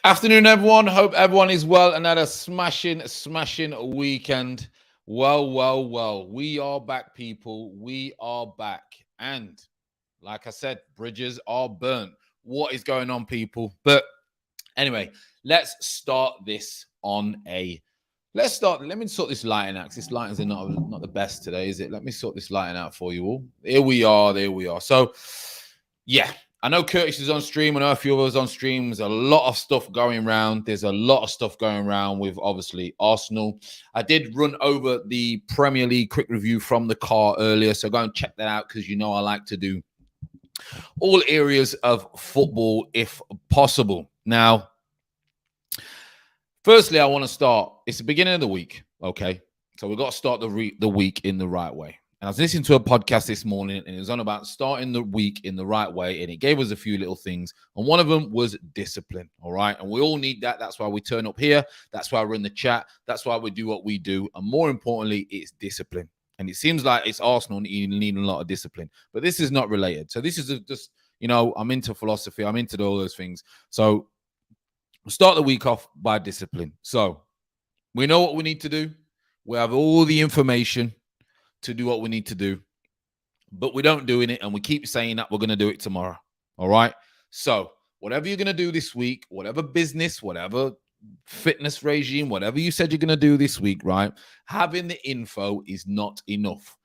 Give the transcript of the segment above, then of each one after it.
Afternoon, everyone. Hope everyone is well and had a smashing weekend. Well. We are back, people. We are back. And like I said, bridges are burnt. What is going on, people? But anyway, let's start this on a. Let me sort this lighting out. This lightings are not the best today, is it? Let me sort this lighting out for you all. Here we are. There we are. So, yeah, I know Curtis is on stream. I know a few of us on stream. There's a lot of stuff going around. There's a lot of stuff going around with obviously Arsenal. I did run over the Premier League quick review from the car earlier, so go and check that out because you know I like to do all areas of football if possible. Now, firstly, I want to start. It's the beginning of the week, okay? So we've got to start the week in the right way. And I was listening to a podcast this morning, and it was on about starting the week in the right way, and it gave us a few little things. And one of them was discipline, all right? And we all need that. That's why we turn up here. That's why we're in the chat. That's why we do what we do. And more importantly, it's discipline. And it seems like it's Arsenal needing a lot of discipline. But this is not related. So this is just, I'm into philosophy. I'm into all those things. So we'll start the week off by discipline. So we know what we need to do. We have all the information to do what we need to do, but we don't doing it, and we keep saying that we're going to do it tomorrow. All right? So whatever you're going to do this week, whatever business, whatever fitness regime, whatever you said you're going to do this week, right? Having the info is not enough.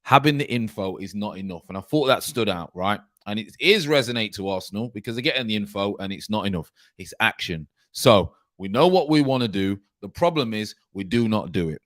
Having the info is not enough. And I thought that stood out, right? And it is resonate to Arsenal because they're getting the info and it's not enough. It's action. So we know what we want to do. The problem is we do not do it.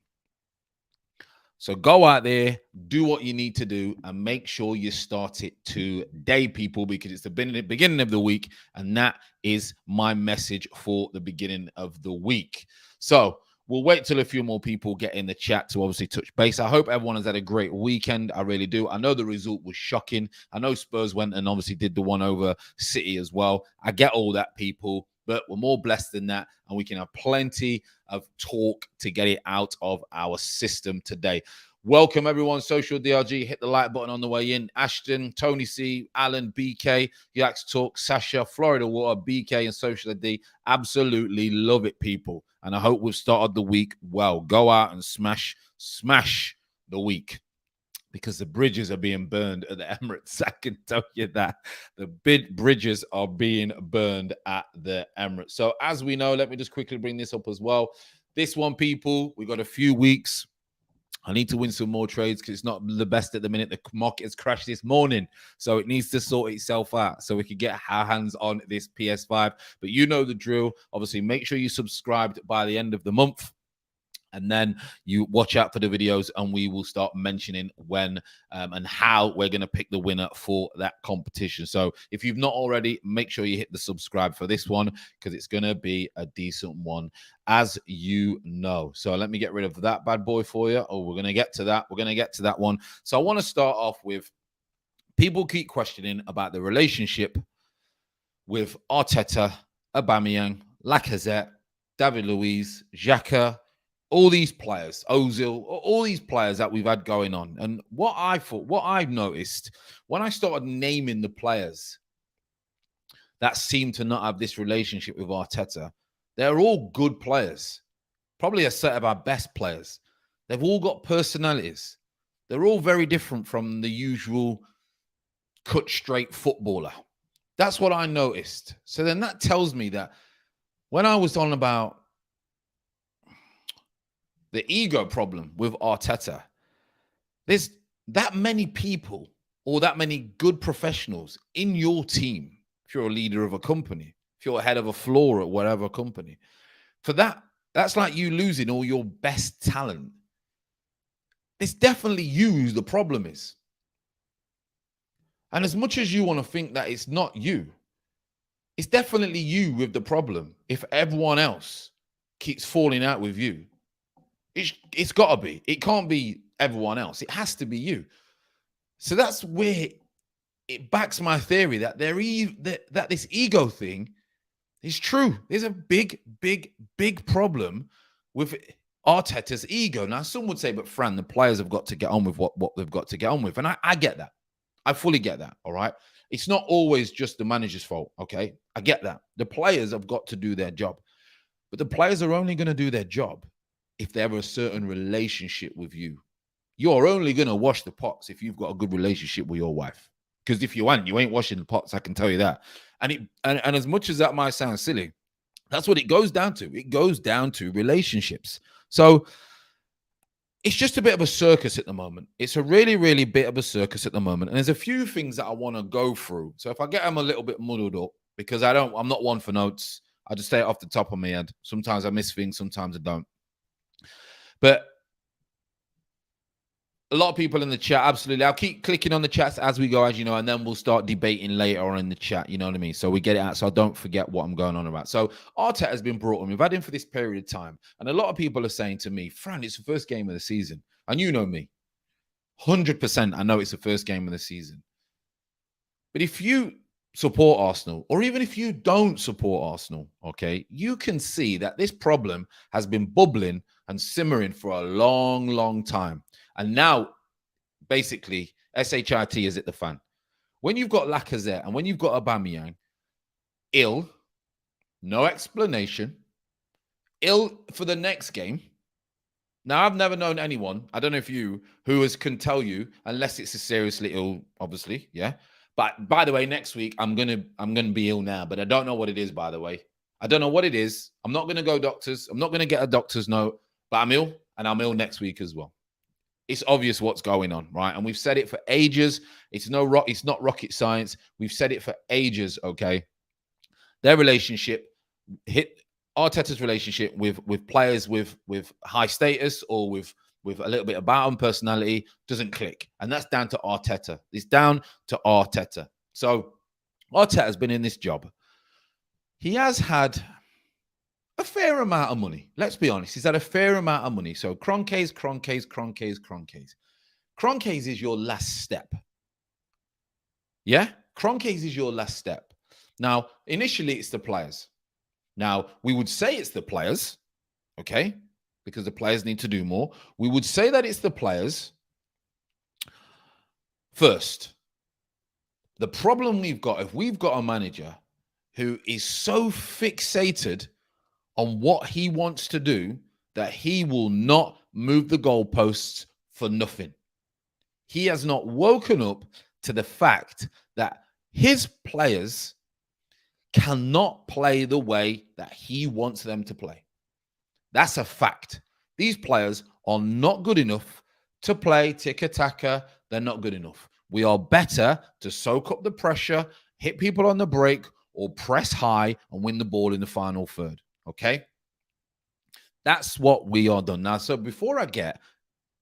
So go out there, do what you need to do, and make sure you start it today, people, because it's the beginning of the week, and that is my message for the beginning of the week. So we'll wait till a few more people get in the chat to obviously touch base. I hope everyone has had a great weekend. I really do. I know the result was shocking. I know Spurs went and obviously did the one over City as well. I get all that, people, but we're more blessed than that, and we can have plenty of talk to get it out of our system today. Welcome, everyone. Social DRG. Hit the like button on the way in. Ashton, Tony C, Alan, BK, Yax Talk, Sasha, Florida Water, BK, and Social D. Absolutely love it, people. And I hope we've started the week well. Go out and smash the week, because the bridges are being burned at the Emirates. I can tell you that. The big bridges are being burned at the Emirates. So as we know, let me just quickly bring this up as well. This one, people, we got a few weeks. I need to win some more trades because it's not the best at the minute. The market has crashed this morning, so it needs to sort itself out so we can get our hands on this PS5. But you know the drill. Obviously, make sure you subscribed by the end of the month. And then you watch out for the videos, and we will start mentioning when and how we're going to pick the winner for that competition. So if you've not already, make sure you hit the subscribe for this one, because it's going to be a decent one, as you know. So let me get rid of that bad boy for you. Oh, we're going to get to that. We're going to get to that one. So I want to start off with, people keep questioning about the relationship with Arteta, Aubameyang, Lacazette, David Luiz, Xhaka, all these players, Ozil, all these players that we've had going on. And what I've noticed when I started naming the players that seem to not have this relationship with Arteta, they're all good players, probably a set of our best players. They've all got personalities. They're all very different from the usual cut straight footballer. That's what I noticed. So then that tells me that when I was on about the ego problem with Arteta, there's that many people or that many good professionals in your team. If you're a leader of a company, if you're head of a floor at whatever company, for that's like you losing all your best talent. It's definitely you the problem is. And as much as you want to think that it's not you, it's definitely you with the problem if everyone else keeps falling out with you. It's got to be. It can't be everyone else. It has to be you. So that's where it backs my theory that that this ego thing is true. There's a big problem with Arteta's ego. Now, some would say, but Fran, the players have got to get on with what they've got to get on with. And I get that. I fully get that. All right. It's not always just the manager's fault. Okay. I get that. The players have got to do their job, but the players are only going to do their job if they have a certain relationship with you. You're only going to wash the pots if you've got a good relationship with your wife. Because if you ain't washing the pots. I can tell you that. And as much as that might sound silly, that's what it goes down to. It goes down to relationships. So it's just a bit of a circus at the moment. It's a really, really bit of a circus at the moment. And there's a few things that I want to go through. So if I get them a little bit muddled up, because I'm not one for notes. I just say it off the top of my head. Sometimes I miss things, sometimes I don't. But a lot of people in the chat, absolutely. I'll keep clicking on the chats as we go, as you know, and then we'll start debating later on in the chat. You know what I mean? So we get it out, so I don't forget what I'm going on about. So Arteta has been brought on. We've had him for this period of time. And a lot of people are saying to me, Fran, it's the first game of the season. And you know me. 100% I know it's the first game of the season. But if you support Arsenal, or even if you don't support Arsenal, okay, you can see that this problem has been bubbling and simmering for a long, long time. And now, basically, SHIT is at the fan. When you've got Lacazette and when you've got Aubameyang, ill, no explanation, ill for the next game. Now, I've never known anyone, I don't know if you, who can tell you, unless it's a seriously ill, obviously, yeah. But by the way, next week, I'm gonna be ill now, but I don't know what it is, by the way. I don't know what it is. I'm not going to go doctors. I'm not going to get a doctor's note, but I'm ill, and I'm ill next week as well. It's obvious what's going on, right? And we've said it for ages. It's not rocket science. We've said it for ages, okay? Their relationship, Arteta's relationship with players with high status or with a little bit about them personality doesn't click. And that's down to Arteta. It's down to Arteta. So Arteta has been in this job. He has had a fair amount of money. Let's be honest. He's had a fair amount of money. So Kroenke's is your last step. Yeah? Kroenke's is your last step. Now, initially, it's the players. Now, we would say it's the players, okay? Because the players need to do more. We would say that it's the players first. The problem we've got, if we've got a manager who is so fixated on what he wants to do that he will not move the goalposts for nothing. He has not woken up to the fact that his players cannot play the way that he wants them to play. That's a fact. These players are not good enough to play tiki-taka. They're not good enough. We are better to soak up the pressure, hit people on the break, or press high and win the ball in the final third. Okay? That's what we are done. Now, so before I get,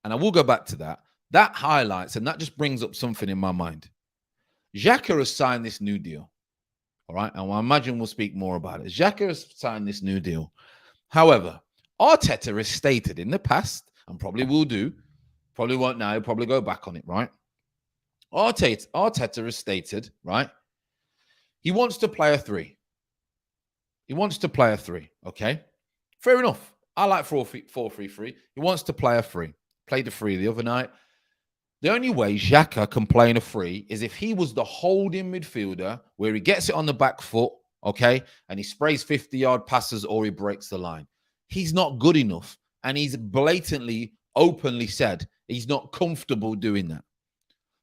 and I will go back to that, that highlights, and that just brings up something in my mind. Xhaka has signed this new deal. All right? And I imagine we'll speak more about it. Xhaka has signed this new deal. However, Arteta has stated in the past, and probably will do, probably won't now, probably go back on it, right? Arteta has stated, right? He wants to play a 3. He wants to play a 3, okay? Fair enough. I like 4-3-3. He wants to play a 3. Played a 3 the other night. The only way Xhaka can play in a 3 is if he was the holding midfielder where he gets it on the back foot, okay, and he sprays 50-yard passes or he breaks the line. He's not good enough, and he's blatantly, openly said he's not comfortable doing that.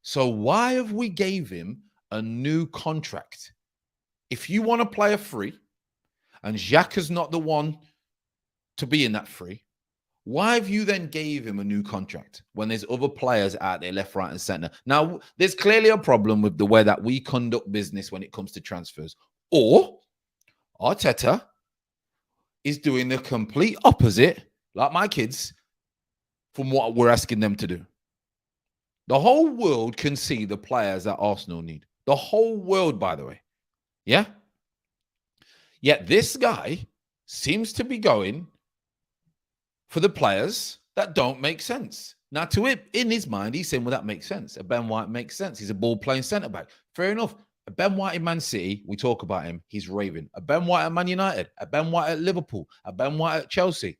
So why have we gave him a new contract? If you want to play a 3, and Xhaka's not the one to be in that 3, why have you then gave him a new contract when there's other players out there left, right, and center? Now, there's clearly a problem with the way that we conduct business when it comes to transfers. Or Arteta is doing the complete opposite, like my kids, from what we're asking them to do. The whole world can see the players that Arsenal need. The whole world, by the way. Yeah? Yet this guy seems to be going for the players that don't make sense. Now, to him, in his mind, he's saying, well, that makes sense. A Ben White makes sense. He's a ball-playing centre-back. Fair enough. A Ben White in Man City, we talk about him, he's raving. A Ben White at Man United, a Ben White at Liverpool, a Ben White at Chelsea,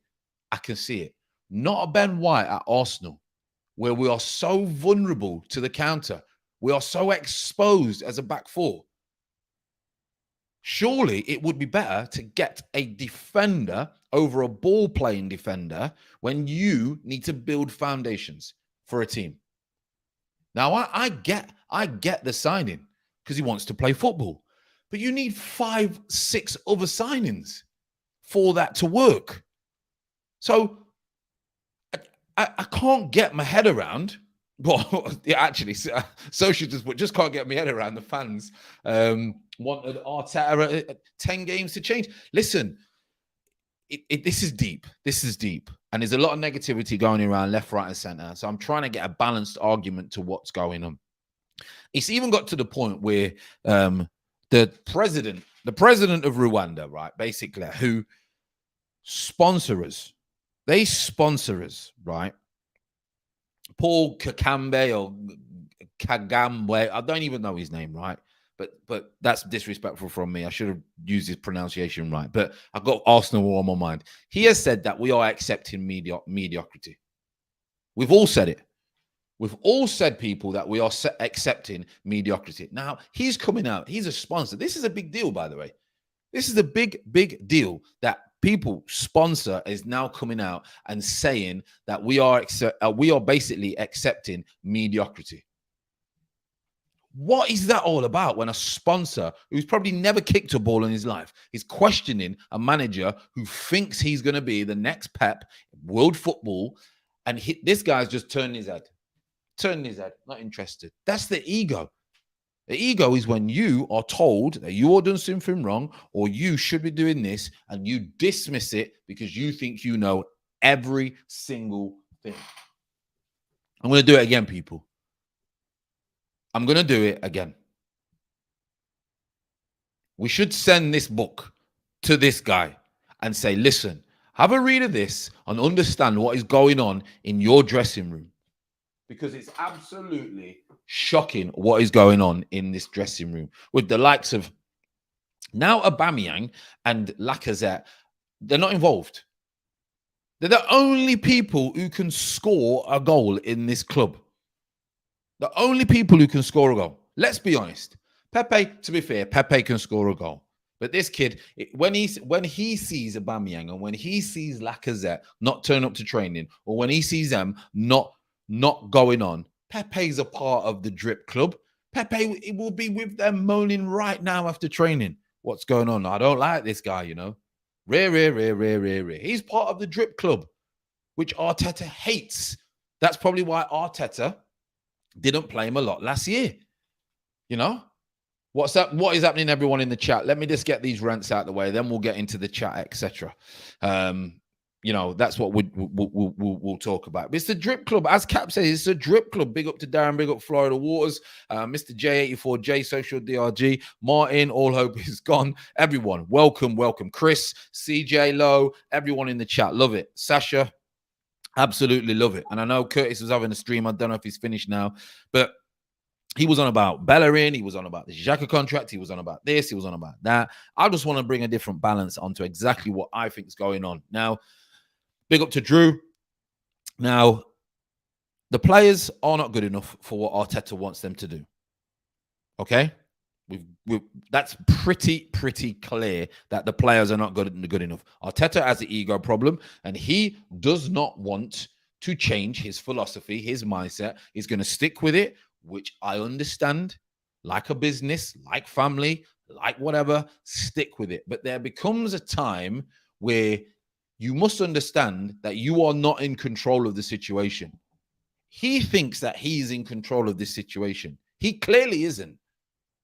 I can see it. Not a Ben White at Arsenal, where we are so vulnerable to the counter. We are so exposed as a back four. Surely it would be better to get a defender over a ball playing defender when you need to build foundations for a team. Now, I get the signing because he wants to play football, but you need 5, 6 other signings for that to work. So I can't get my head around. Well, yeah, actually, social just can't get my head around the fans wanted Arteta at 10 games to change. Listen, this is deep. This is deep. And there's a lot of negativity going around left, right, and center. So I'm trying to get a balanced argument to what's going on. It's even got to the point where the president of Rwanda, right, basically, who sponsor us, they sponsor us, right? Paul Kakambe or Kagame, I don't even know his name, right? But that's disrespectful from me. I should have used his pronunciation right. But I've got Arsenal on my mind. He has said that we are accepting mediocrity. We've all said it. We've all said, people, that we are accepting mediocrity. Now, he's coming out. He's a sponsor. This is a big deal, by the way. This is a big, big deal that people sponsor is now coming out and saying that we are basically accepting mediocrity. What is that all about when a sponsor who's probably never kicked a ball in his life is questioning a manager who thinks he's going to be the next Pep, world football, and this guy's just turning his head, not interested. That's the ego. The ego is when you are told that you are doing something wrong or you should be doing this and you dismiss it because you think you know every single thing. I'm going to do it again, people. I'm going to do it again. We should send this book to this guy and say, listen, have a read of this and understand what is going on in your dressing room. Because it's absolutely shocking what is going on in this dressing room with the likes of now Aubameyang and Lacazette. They're not involved. They're the only people who can score a goal in this club. The only people who can score a goal. Let's be honest. Pepe, to be fair, Pepe can score a goal. But this kid, when he sees Aubameyang and when he sees Lacazette not turn up to training, or when he sees them not going on, Pepe's a part of the drip club. Pepe will be with them moaning right now after training. What's going on? I don't like this guy, you know. Rare. He's part of the drip club, which Arteta hates. That's probably why Arteta didn't play him a lot last year. You know? What's up? What is happening, everyone in the chat? Let me just get these rants out of the way. Then we'll get into the chat, etc. You know, that's what we'll talk about. But it's the drip club. As Cap says, it's a drip club. Big up to Darren. Big up Florida Waters. Mr. J84, J Social DRG. Martin, all hope is gone. Everyone, welcome. Chris, CJ Lowe, everyone in the chat. Love it. Sasha, absolutely love it. And I know Curtis was having a stream. I don't know if he's finished now, but he was on about Bellerin. He was on about the Xhaka contract. He was on about this. He was on about that. I just want to bring a different balance onto exactly what I think is going on. Now, big up to Drew. Now, the players are not good enough for what Arteta wants them to do. Okay? That's pretty clear that the players are not good enough. Arteta has an ego problem, and he does not want to change his philosophy, his mindset. He's going to stick with it, which I understand, like a business, like family, like whatever, stick with it. But there becomes a time where you must understand that you are not in control of the situation. He thinks that he's in control of this situation. He clearly isn't.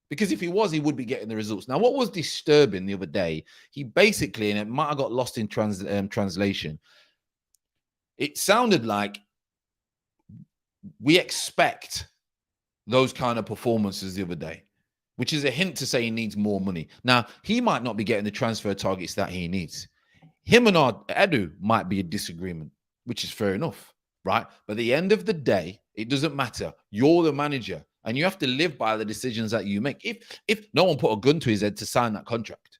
Because if he was, he would be getting the results. Now, what was disturbing the other day, he basically, and it might have got lost in translation, it sounded like we expect those kind of performances the other day, which is a hint to say he needs more money. Now, he might not be getting the transfer targets that he needs. Him and Edu might be a disagreement, which is fair enough, right? But at the end of the day, it doesn't matter. You're the manager, and you have to live by the decisions that you make. If no one put a gun to his head to sign that contract,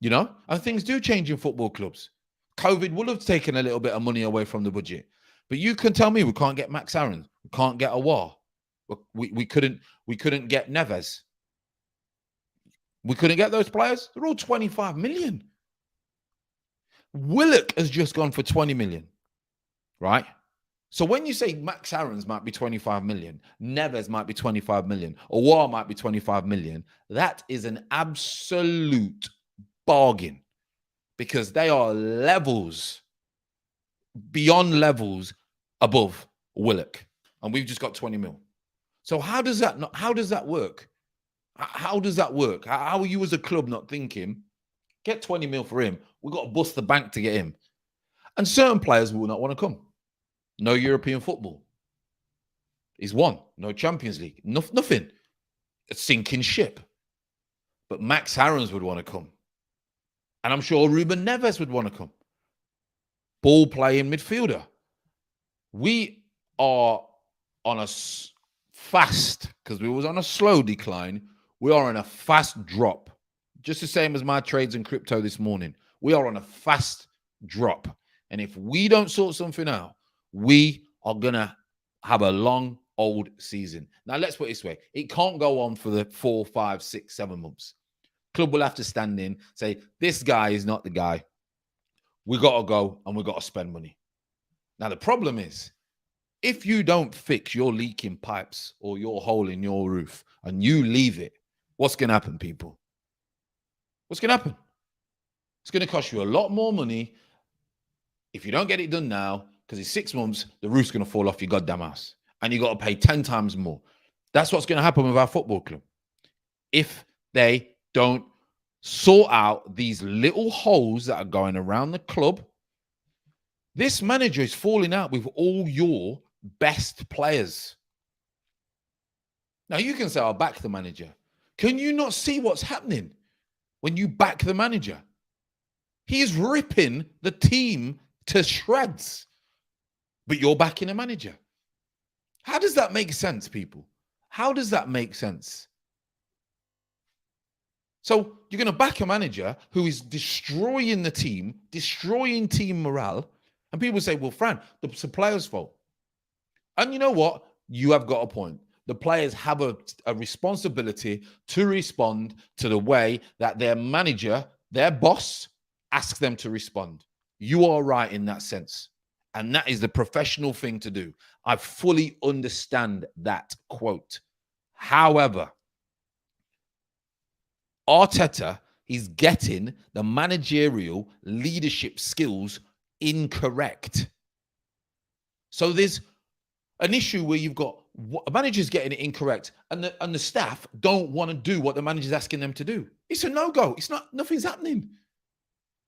you know, and things do change in football clubs. COVID would have taken a little bit of money away from the budget. But you can tell me we can't get Max Aaron. We can't get Awar. We couldn't get Neves. We couldn't get those players. They're all 25 million. Willock has just gone for 20 million, right? So when you say Max Aarons might be 25 million, Neves might be 25 million, War might be 25 million, that is an absolute bargain because they are levels, beyond levels above Willock. And we've just got 20 mil. So how does that work? How does that work? How are you as a club not thinking, get 20 mil for him? We've got to bust the bank to get him. And certain players will not want to come. No European football. He's won. No Champions League. Nothing. A sinking ship. But Max Aarons would want to come. And I'm sure Ruben Neves would want to come. Ball playing midfielder. We are on a fast, because we was on a slow decline. We are on a fast drop. Just the same as my trades in crypto this morning. We are on a fast drop. And if we don't sort something out, we are going to have a long, old season. Now, let's put it this way. It can't go on for the 4, 5, 6, 7 months. Club will have to stand in, say, this guy is not the guy. We got to go and we got to spend money. Now, the problem is, if you don't fix your leaking pipes or your hole in your roof and you leave it, what's going to happen, people? What's going to happen? It's going to cost you a lot more money if you don't get it done now, because in 6 months, the roof's going to fall off your goddamn house and you got to pay 10 times more. That's what's going to happen with our football club. If they don't sort out these little holes that are going around the club, this manager is falling out with all your best players. Now, you can say, I'll back the manager. Can you not see what's happening when you back the manager? He is ripping the team to shreds, but you're backing a manager. How does that make sense, people? How does that make sense? So you're going to back a manager who is destroying the team, destroying team morale, and people say, well, Fran, it's the players' fault. And you know what? You have got a point. The players have a responsibility to respond to the way that their manager, their boss, asks them to respond. You are right in that sense. And that is the professional thing to do. I fully understand that quote. However, Arteta is getting the managerial leadership skills incorrect. So there's an issue where you've got a manager's getting it incorrect and the staff don't want to do what the manager's asking them to do. It's a no-go. It's not, nothing's happening.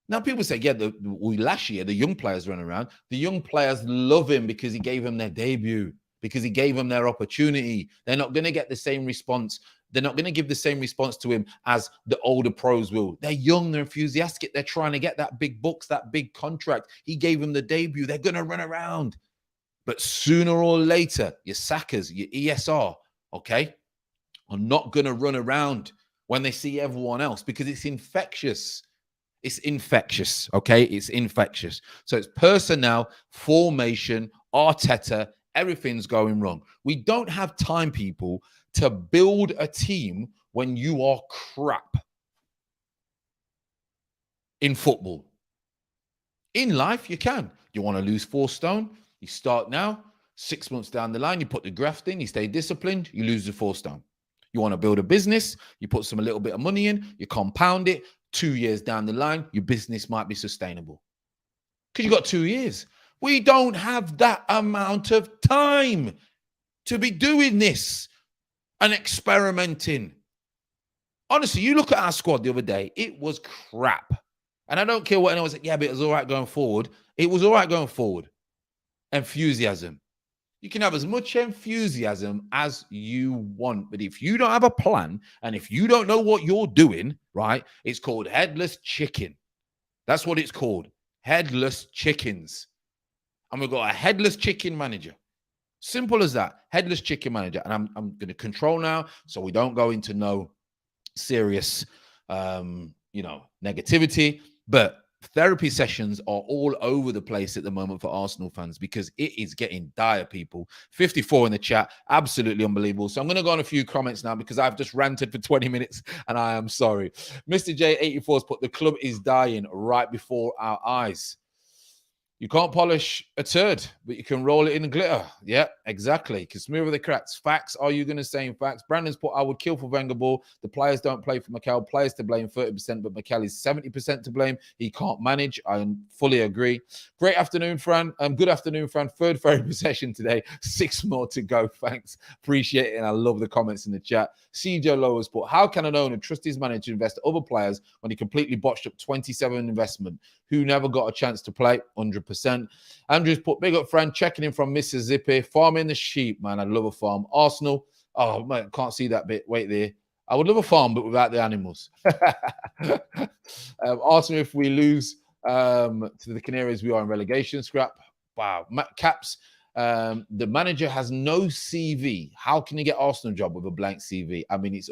Now, people say, yeah, last year, the young players run around. The young players love him because he gave them their debut, because he gave them their opportunity. They're not going to get the same response. They're not going to give the same response to him as the older pros will. They're young, they're enthusiastic. They're trying to get that big bucks, that big contract. He gave them the debut. They're going to run around. But sooner or later, your Sakas, your ESR, okay, are not going to run around when they see everyone else because it's infectious. It's infectious, okay? It's infectious. So it's personnel, formation, Arteta, everything's going wrong. We don't have time, people, to build a team when you are crap in football. In life, you can. You want to lose 4 stone? You start now. 6 months down the line, you put the graft in, you stay disciplined, you lose the 4 stone. You want to build a business, you put a little bit of money in, you compound it. 2 years down the line, your business might be sustainable. Because you've got 2 years. We don't have that amount of time to be doing this and experimenting. Honestly, you look at our squad the other day, it was crap. And I don't care what anyone said, yeah, but it was all right going forward. It was all right going forward. Enthusiasm. You can have as much enthusiasm as you want, but if you don't have a plan and if you don't know what you're doing, right, it's called headless chicken. That's what it's called. Headless chickens. And we've got a headless chicken manager. Simple as that. Headless chicken manager. And I'm going to control now so we don't go into no serious, negativity. But Therapy sessions are all over the place at the moment for Arsenal fans because it is getting dire, people. 54 in the chat. Absolutely unbelievable. So I'm going to go on a few comments now because I've just ranted for 20 minutes and I am sorry. Mr. J84 has put, the club is dying right before our eyes. You can't polish a turd, but you can roll it in glitter. Yeah, exactly. You can smear the cracks. Facts. Are you going to say in facts? Brandon's put, I would kill for Wenger ball. The players don't play for Mikel. Players to blame 30%, but Mikel is 70% to blame. He can't manage. I fully agree. Great afternoon, Fran. Good afternoon, Fran. Third ferry possession today. 6 more to go. Thanks. Appreciate it. And I love the comments in the chat. CJ Lowers put, how can an owner trust his manager to invest other players when he completely botched up 27 investment? Who never got a chance to play? 100%. Andrew's put, big up friend, checking in from Mississippi. Farming the sheep, man. I'd love a farm. Arsenal. Oh, man, can't see that bit. Wait there. I would love a farm, but without the animals. Arsenal, if we lose to the Canaries, we are in relegation scrap. Wow. Caps, the manager has no CV. How can you get Arsenal job with a blank CV? I mean, it's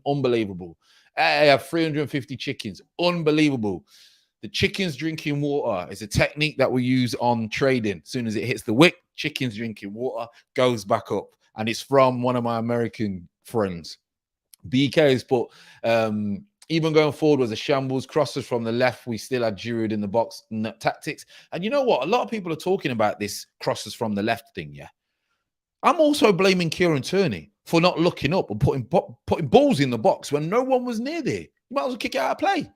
unbelievable. I have 350 chickens. Unbelievable. The chickens drinking water is a technique that we use on trading. As soon as it hits the wick, chickens drinking water goes back up. And it's from one of my American friends. BK has put, even going forward was a shambles. Crosses from the left. We still had Giroud in the box tactics. And you know what? A lot of people are talking about this crosses from the left thing, yeah? I'm also blaming Kieran Tierney for not looking up and putting balls in the box when no one was near there. You might as well kick it out of play.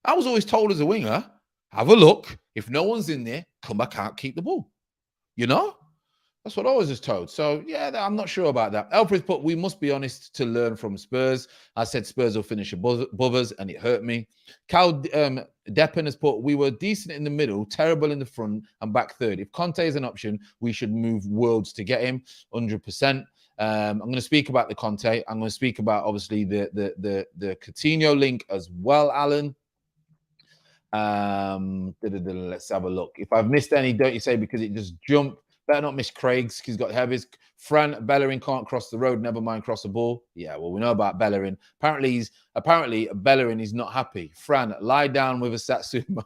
I was always told as a winger, have a look. If no one's in there, come back out, keep the ball. You know? That's what I was just told. So, yeah, I'm not sure about that. Alfred's put, we must be honest to learn from Spurs. I said Spurs will finish above us, and it hurt me. Cal Deppen has put, we were decent in the middle, terrible in the front, and back third. If Conte is an option, we should move worlds to get him, 100%. I'm going to speak about the Conte. I'm going to speak about, obviously, the Coutinho link as well, Alan. Let's have a look. If I've missed any, don't you say, because it just jumped. Better not miss Craig's, because he's got heavies. Fran Bellerin can't cross the road, never mind cross the ball. Yeah, well, we know about Bellerin. Apparently Bellerin is not happy. Fran, lie down with a Satsuma.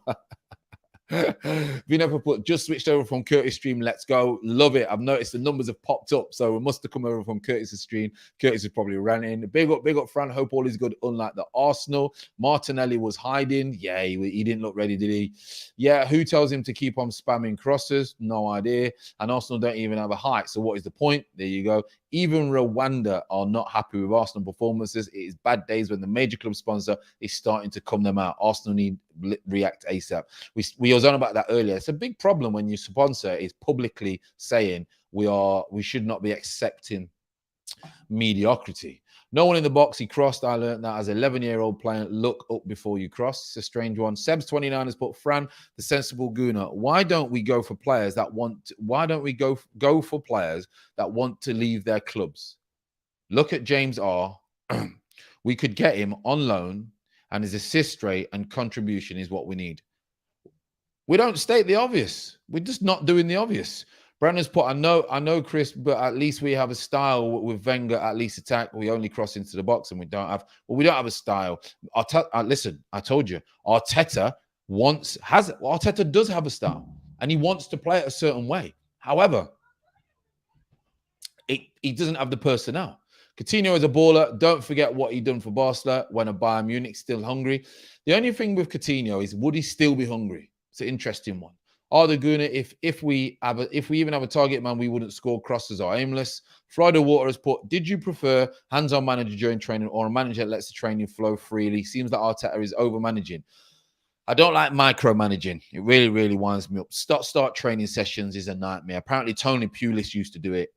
Vino put, just switched over from Curtis stream. Let's go. Love it. I've noticed the numbers have popped up, so we must have come over from Curtis's stream. Curtis is probably ranting. Big up, Fran. Hope all is good. Unlike the Arsenal, Martinelli was hiding. Yeah, he didn't look ready, did he? Yeah, who tells him to keep on spamming crosses? No idea. And Arsenal don't even have a height. So what is the point? There you go. Even Rwanda are not happy with Arsenal performances. It is bad days when the major club sponsor is starting to come them out. Arsenal need react ASAP. We was on about that earlier. It's a big problem when your sponsor is publicly saying we should not be accepting mediocrity. No one in the box. He crossed. I learned that as an 11-year-old playing. Look up before you cross. It's a strange one. Seb's 29 has put, Fran, the sensible gooner. Why don't we go for players that want? Why don't we go for players that want to leave their clubs? Look at James R. We could get him on loan, and his assist rate and contribution is what we need. We don't state the obvious. We're just not doing the obvious. Brandon's put, I know, Chris, but at least we have a style with Wenger, at least attack. We only cross into the box and we don't have a style. Listen, I told you, Arteta does have a style and he wants to play it a certain way. However, he doesn't have the personnel. Coutinho is a baller. Don't forget what he done for Barcelona when a Bayern Munich still hungry. The only thing with Coutinho is, would he still be hungry? It's an interesting one. Are the Guna, if we even have a target man, we wouldn't score. Crosses are aimless. Friday Water has put, did you prefer hands-on manager during training or a manager that lets the training flow freely? Seems that Arteta is over-managing. I don't like micromanaging. It really, really winds me up. Start training sessions is a nightmare. Apparently, Tony Pulis used to do it.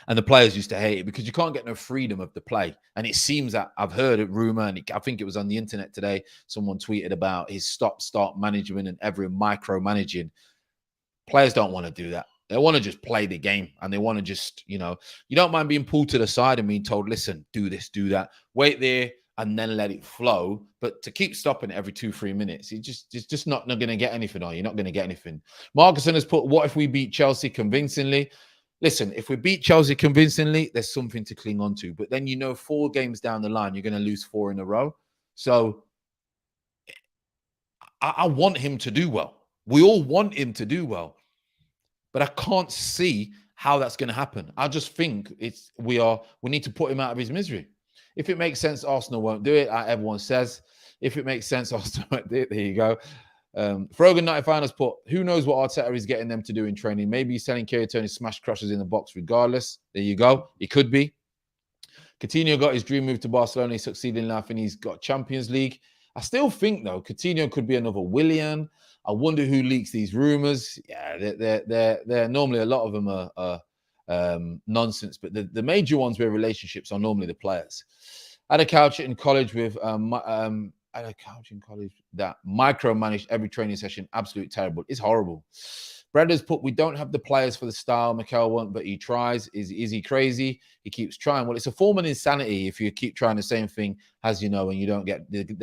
And the players used to hate it because you can't get no freedom of the play. And it seems that I've heard a rumor, and I think it was on the internet today, someone tweeted about his stop-start management and every micromanaging. Players don't want to do that. They want to just play the game, and they want to just, you don't mind being pulled to the side and being told, listen, do this, do that. Wait there and then let it flow. But to keep stopping it every 2-3 minutes, it's just not going to get anything on. You're not going to get anything. Marcuson has put, what if we beat Chelsea convincingly? Listen, if we beat Chelsea convincingly, there's something to cling on to. But then 4 games down the line, you're going to lose 4 in a row. So I want him to do well. We all want him to do well, but I can't see how that's going to happen. I just think we need to put him out of his misery. If it makes sense, Arsenal won't do it. Everyone says. If it makes sense, Arsenal won't do it. There you go. Frogan 95 has put, who knows what Arteta is getting them to do in training? Maybe he's selling Kieran Tierney smash crushers in the box regardless. There you go. It could be. Coutinho got his dream move to Barcelona. He succeeded in life and he's got Champions League. I still think, though, Coutinho could be another Willian. I wonder who leaks these rumors. Yeah, they're normally, a lot of them are nonsense, but the major ones where relationships are normally the players. I had a couch in college with that micromanaged every training session. Absolutely terrible. It's horrible. Brenda's put, we don't have the players for the style Mikel wants, but he tries. Is he crazy? He keeps trying. Well, it's a form of insanity if you keep trying the same thing as and you don't get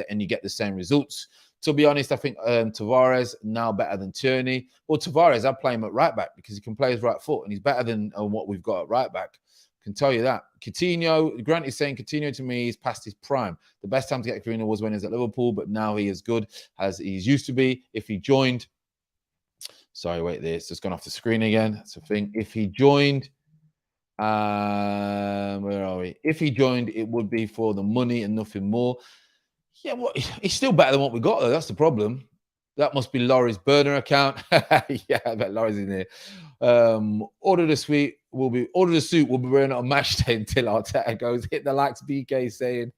and you get the same results. To be honest, I think Tavares now better than Tierney. Well, Tavares, I'd play him at right back because he can play his right foot and he's better than what we've got at right back. Can tell you that. Coutinho, Grant is saying Coutinho to me is past his prime. The best time to get Coutinho was when he was at Liverpool, but now he is good as he's used to be. If he joined, sorry, wait, it's just gone off the screen again. That's the thing. If he joined, where are we? If he joined, it would be for the money and nothing more. Yeah, well, he's still better than what we got, though. That's the problem. That must be Laurie's burner account. Yeah, I bet Laurie's in there. Order the suit. We'll be wearing it on match day until Arteta goes. Hit the likes, BK saying.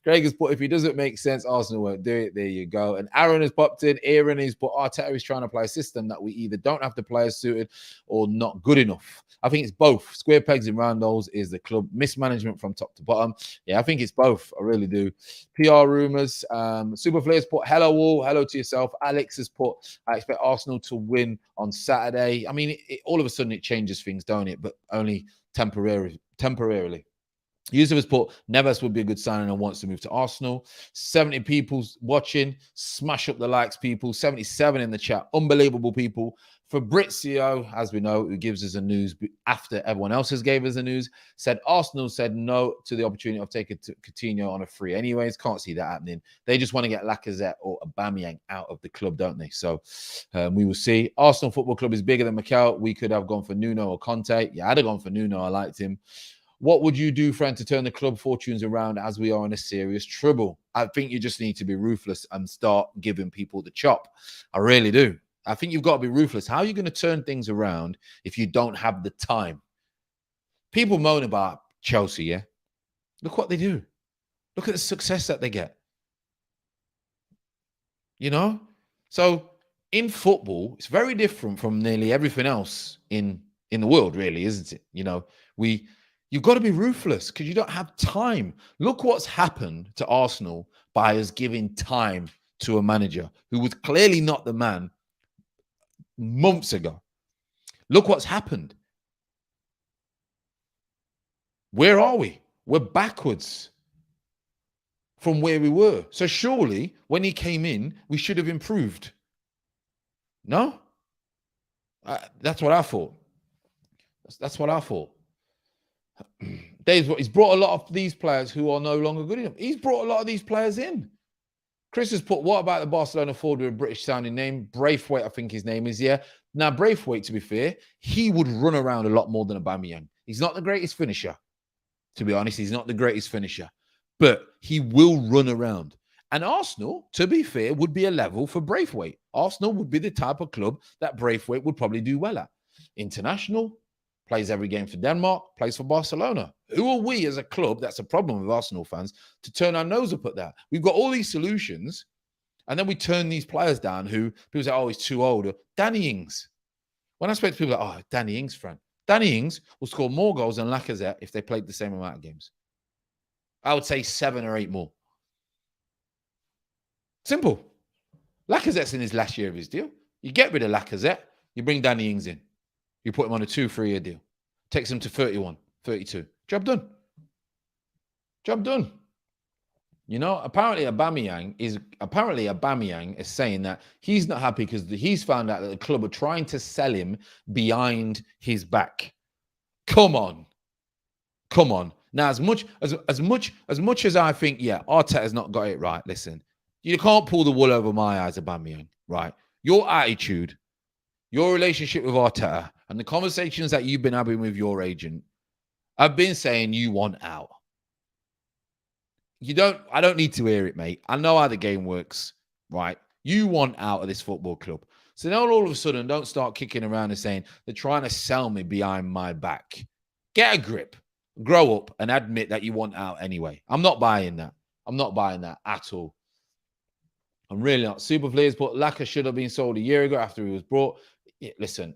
Craig has put, if he doesn't make sense, Arsenal won't do it. There you go. And Aaron has popped in. Aaron has put, Arteta is trying to play a system that we either don't have the players suited or not good enough. I think it's both. Square pegs and round holes is the club mismanagement from top to bottom. Yeah, I think it's both. I really do. PR rumors. Super Flares put, hello all. Hello to yourself. Alex has put, I expect Arsenal to win on Saturday. I mean, all of a sudden it changes things, don't it? But only temporarily. Yusuf has put, Neves would be a good signing and wants to move to Arsenal. 70 people watching. Smash up the likes, people. 77 in the chat. Unbelievable people. Fabrizio, as we know, who gives us the news after everyone else has gave us the news, said Arsenal said no to the opportunity of taking Coutinho on a free anyways. Can't see that happening. They just want to get Lacazette or Aubameyang out of the club, don't they? So we will see. Arsenal Football Club is bigger than Mikel. We could have gone for Nuno or Conte. Yeah, I'd have gone for Nuno. I liked him. What would you do, friend, to turn the club fortunes around as we are in a serious trouble? I think you just need to be ruthless and start giving people the chop. I really do. I think you've got to be ruthless. How are you going to turn things around if you don't have the time? People moan about Chelsea, yeah? Look what they do. Look at the success that they get. You know? So in football, it's very different from nearly everything else in the world, really, isn't it? You know, you've got to be ruthless because you don't have time. Look what's happened to Arsenal by us giving time to a manager who was clearly not the man months ago. Look what's happened. Where are we? We're backwards from where we were. So surely when he came in, we should have improved. No? That's what I thought. That's what I thought. He's brought a lot of these players who are no longer good enough. He's brought a lot of these players in. Chris has put, what about the Barcelona forward with a British sounding name? Braithwaite, I think his name is, yeah. Now, Braithwaite, to be fair, he would run around a lot more than Aubameyang. He's not the greatest finisher. To be honest, he's not the greatest finisher. But he will run around. And Arsenal, to be fair, would be a level for Braithwaite. Arsenal would be the type of club that Braithwaite would probably do well at. International, plays every game for Denmark, plays for Barcelona. Who are we as a club, that's a problem with Arsenal fans, to turn our nose up at that? We've got all these solutions, and then we turn these players down who people say, oh, he's too old. Danny Ings. When I speak to people like, oh, Danny Ings, friend. Danny Ings will score more goals than Lacazette if they played the same amount of games. I would say 7 or 8 more. Simple. Lacazette's in his last year of his deal. You get rid of Lacazette, you bring Danny Ings in. You put him on a 2-3-year deal. Takes him to 31, 32. Job done. Job done. You know, apparently Aubameyang is saying that he's not happy because he's found out that the club are trying to sell him behind his back. Come on. Come on. Now, as much as I think, yeah, Arteta's not got it right. Listen, You can't pull the wool over my eyes, Aubameyang, right? Your attitude, your relationship with Arteta, and the conversations that you've been having with your agent have been saying you want out. I don't need to hear it, mate. I know how the game works, right? You want out of this football club. So now all of a sudden, don't start kicking around and saying they're trying to sell me behind my back. Get a grip, grow up, and admit that you want out anyway. I'm not buying that. I'm not buying that at all. I'm really not. Super players, but Laka should have been sold a year ago after he was brought. Listen,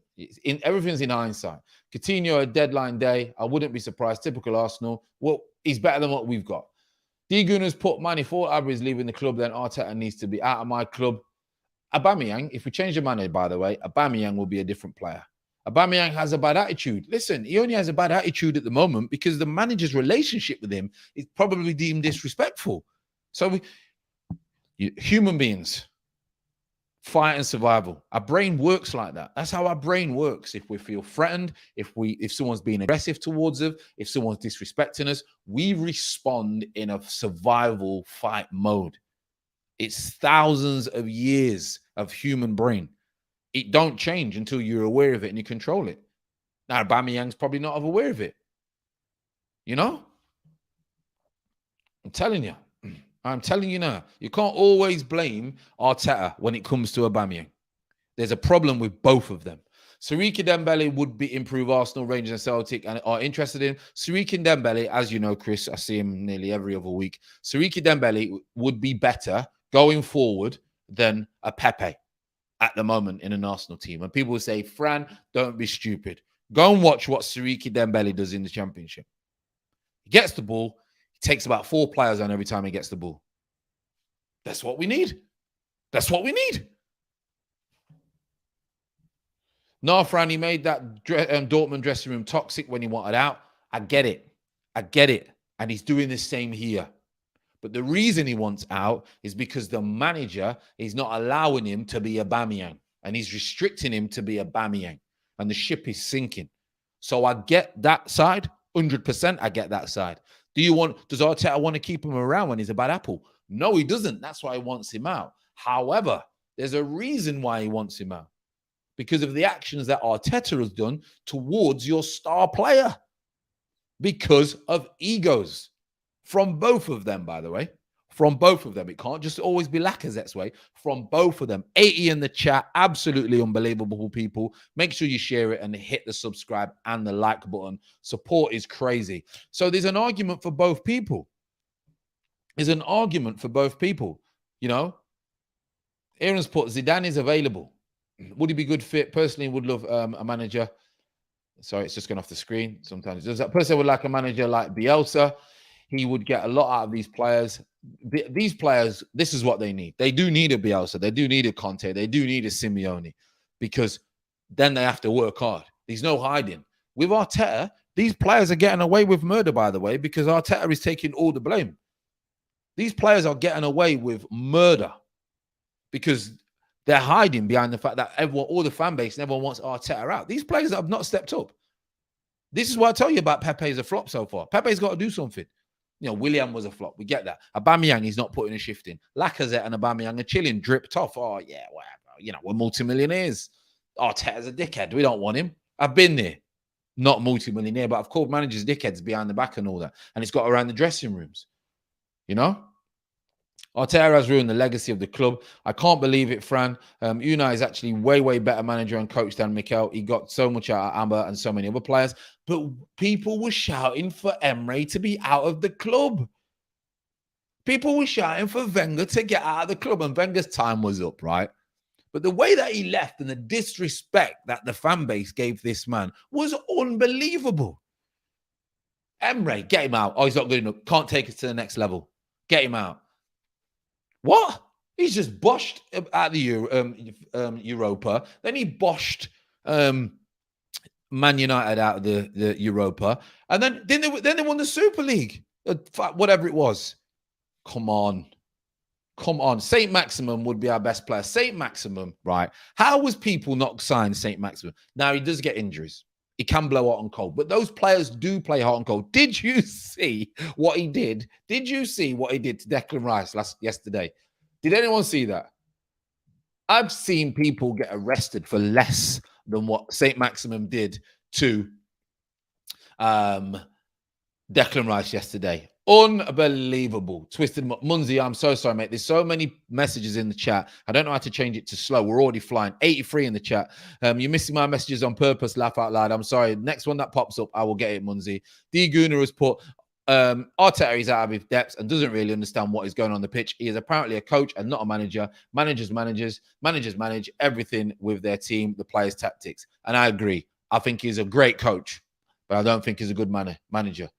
everything's in hindsight. Coutinho, a deadline day. I wouldn't be surprised. Typical Arsenal. Well, he's better than what we've got. D-Goon has put money for Abra is leaving the club, then Arteta needs to be out of my club. Aubameyang, if we change the manager, by the way, Aubameyang will be a different player. Aubameyang has a bad attitude. Listen, he only has a bad attitude at the moment because the manager's relationship with him is probably deemed disrespectful. So human beings, fight and survival. Our brain works like that. That's how our brain works. If we feel threatened, if someone's being aggressive towards us, if someone's disrespecting us, we respond in a survival fight mode. It's thousands of years of human brain. It don't change until you're aware of it and you control it. Now, Aubameyang's probably not aware of it. You know? I'm telling you. I'm telling you now. You can't always blame Arteta when it comes to Aubameyang. There's a problem with both of them. Siriki Dembele would improve Arsenal, Rangers, and Celtic and are interested in. Siriki Dembele, as you know, Chris, I see him nearly every other week. Siriki Dembele would be better going forward than a Pepe at the moment in an Arsenal team. And people will say, Fran, don't be stupid. Go and watch what Siriki Dembele does in the Championship. He gets the ball. He takes about 4 players on every time he gets the ball. That's what we need. That's what we need. No, Fran, he made that Dortmund dressing room toxic when he wanted out. I get it. I get it. And he's doing the same here. But the reason he wants out is because the manager is not allowing him to be Aubameyang. And he's restricting him to be Aubameyang. And the ship is sinking. So I get that side. 100% I get that side. Does Arteta want to keep him around when he's a bad apple? No, he doesn't. That's why he wants him out. However, there's a reason why he wants him out. Because of the actions that Arteta has done towards your star player. Because of egos. From both of them, by the way. From both of them. It can't just always be Lacazette's way. From both of them. 80 in the chat. Absolutely unbelievable, people. Make sure you share it and hit the subscribe and the like button. Support is crazy. So there's an argument for both people. There's an argument for both people. You know? Aaron's put, Zidane is available. Would he be good fit? Personally, would love a manager. Sorry, it's just gone off the screen. Sometimes does that person would like a manager like Bielsa. He would get a lot out of these players. These players, this is what they need. They do need a Bielsa. They do need a Conte. They do need a Simeone because then they have to work hard. There's no hiding. With Arteta, these players are getting away with murder, by the way, because Arteta is taking all the blame. These players are getting away with murder because they're hiding behind the fact that everyone, all the fan base, and everyone wants Arteta out. These players that have not stepped up. This is what I tell you about Pepe is a flop so far. Pepe's got to do something. You know, William was a flop. We get that. Aubameyang, he's not putting a shift in. Lacazette and Aubameyang are chilling, dripped off. Oh, yeah, whatever. You know, we're multimillionaires. Arteta's a dickhead. We don't want him. I've been there. Not multimillionaire, but I've called managers dickheads behind the back and all that. And it's got around the dressing rooms. You know? Arteta has ruined the legacy of the club. I can't believe it, Fran. Unai is actually way, way better manager and coach than Mikel. He got so much out of Amber and so many other players. But people were shouting for Emre to be out of the club. People were shouting for Wenger to get out of the club. And Wenger's time was up, right? But the way that he left and the disrespect that the fan base gave this man was unbelievable. Emre, get him out. Oh, he's not good enough. Can't take us to the next level. Get him out. What? He's just boshed at the Europa. Then he boshed Man United out of the Europa. And then they won the Super League. Whatever it was. Come on. Come on. Saint Maximum would be our best player. Saint Maximum, right? How was people not signed Saint Maximum? Now, he does get injuries. He can blow hot and cold. But those players do play hot and cold. Did you see what he did? Did you see what he did to Declan Rice yesterday? Did anyone see that? I've seen people get arrested for less than what St. Maximum did to um, Declan Rice yesterday. Unbelievable. Twisted Munzi, I'm so sorry, mate. There's so many messages in the chat. I don't know how to change it to slow. We're already flying. 83 in the chat. You're missing my messages on purpose. Laugh out loud. I'm sorry. Next one that pops up, I will get it, Munzi. D. Gooner has put Arteta is out of his depths and doesn't really understand what is going on the pitch. He is apparently a coach and not a manager. Managers manage everything with their team, the players' tactics. And I agree. I think he's a great coach, but I don't think he's a good manager.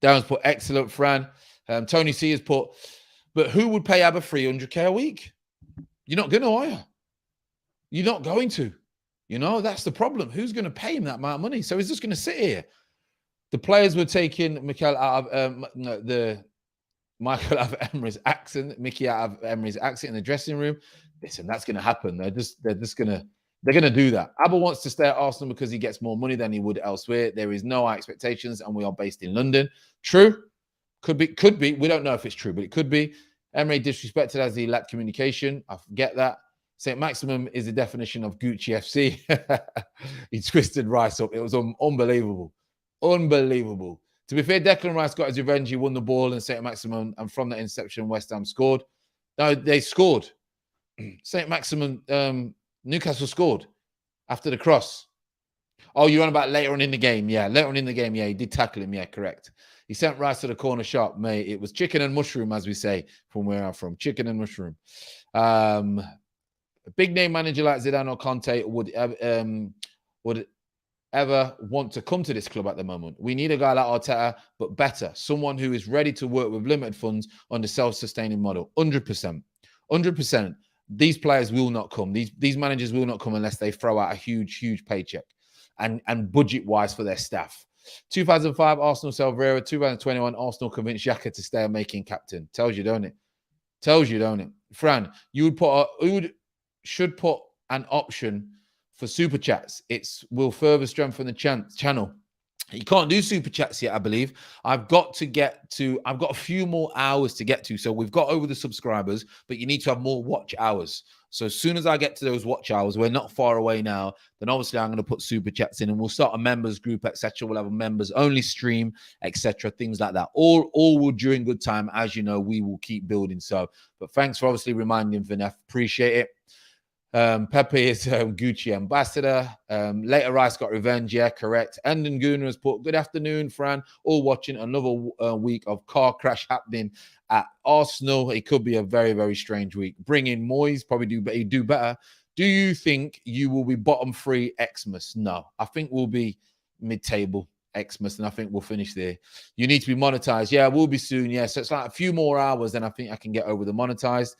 Darren's put excellent, Fran. Tony C has put, but who would pay Abba 300k a week? You're not going to, are you? You're not going to. You know, that's the problem. Who's going to pay him that amount of money? So he's just going to sit here. The players were taking Mikel out of Michael out of Emery's accent, Mickey out of Emery's accent in the dressing room. Listen, that's going to happen. They're going to do that. Abba wants to stay at Arsenal because he gets more money than he would elsewhere. There is no high expectations, and we are based in London. True. Could be. We don't know if it's true, but it could be. Emery disrespected as he lacked communication. I forget that. St. Maximum is the definition of Gucci FC. He twisted Rice up. It was unbelievable. Unbelievable. To be fair, Declan Rice got his revenge. He won the ball in St. Maximum, and from that interception, West Ham scored. No, they scored. St. Maximum, Newcastle scored after the cross. Oh, you're on about later on in the game. Yeah, later on in the game. Yeah, he did tackle him. Yeah, correct. He sent Rice to the corner shop, mate. It was chicken and mushroom, as we say, from where I'm from. Chicken and mushroom. A big name manager like Zidane or Conte would ever want to come to this club at the moment. We need a guy like Arteta, but better. Someone who is ready to work with limited funds on the self-sustaining model. 100%. 100%. These players will not come. These managers will not come unless they throw out a huge paycheck and budget-wise for their staff. 2005, Arsenal sell Vieira. 2021, Arsenal convinced Xhaka to stay and make him captain. Tells you, don't it? Tells you, don't it? Fran, should put an option for super chats. It will further strengthen the channel. You can't do super chats yet, I believe. I've got a few more hours to get to. So we've got over the subscribers, but you need to have more watch hours. So as soon as I get to those watch hours, we're not far away now, then obviously I'm going to put super chats in and we'll start a members group, etc. We'll have a members only stream, etc. Things like that. All during good time. As you know, we will keep building. So, but thanks for obviously reminding Vinef. Appreciate it. Pepe is Gucci ambassador. Later Rice got revenge. Yeah, correct. Endon Gooner has put, good afternoon, Fran. All watching another week of car crash happening at Arsenal. It could be a very strange week. Bring in Moyes, probably do better. Do you think you will be bottom 3 Xmas? No, I think we'll be mid-table Xmas, and I think we'll finish there. You need to be monetized. Yeah, we'll be soon. Yeah, so it's like a few more hours, then I think I can get over the monetized.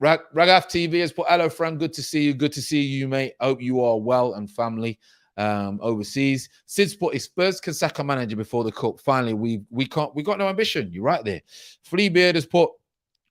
Ragaf TV has put, hello, Fran. Good to see you. Good to see you, mate. Hope you are well and family overseas. Sid's put, his Spurs can sack a manager before the cup. Finally, we got no ambition. You're right there. Fleabeard has put,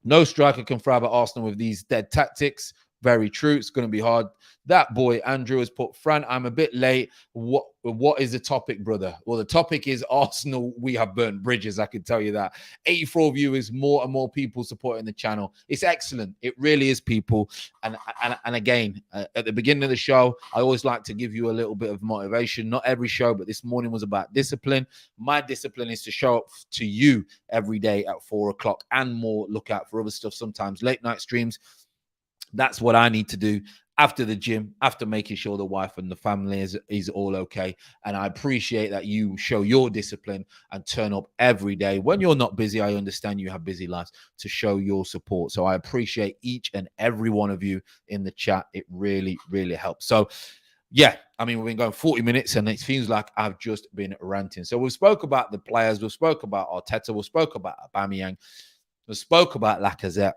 no striker can thrive at Arsenal with these dead tactics. Very true. It's going to be hard. That boy, Andrew, has put, Fran, I'm a bit late. What is the topic, brother? Well, the topic is Arsenal. We have burnt bridges. I can tell you that. 84 viewers, more and more people supporting the channel. It's excellent. It really is, people. And again, at the beginning of the show, I always like to give you a little bit of motivation. Not every show, but this morning was about discipline. My discipline is to show up to you every day at 4 o'clock and more. Look out for other stuff, sometimes late night streams. That's what I need to do after the gym, after making sure the wife and the family is all okay. And I appreciate that you show your discipline and turn up every day. When you're not busy, I understand you have busy lives, to show your support. So I appreciate each and every one of you in the chat. It really helps. So yeah, I mean, we've been going 40 minutes and it seems like I've just been ranting. So we've spoke about the players. We've spoke about Arteta. We've spoke about Aubameyang. We've spoke about Lacazette.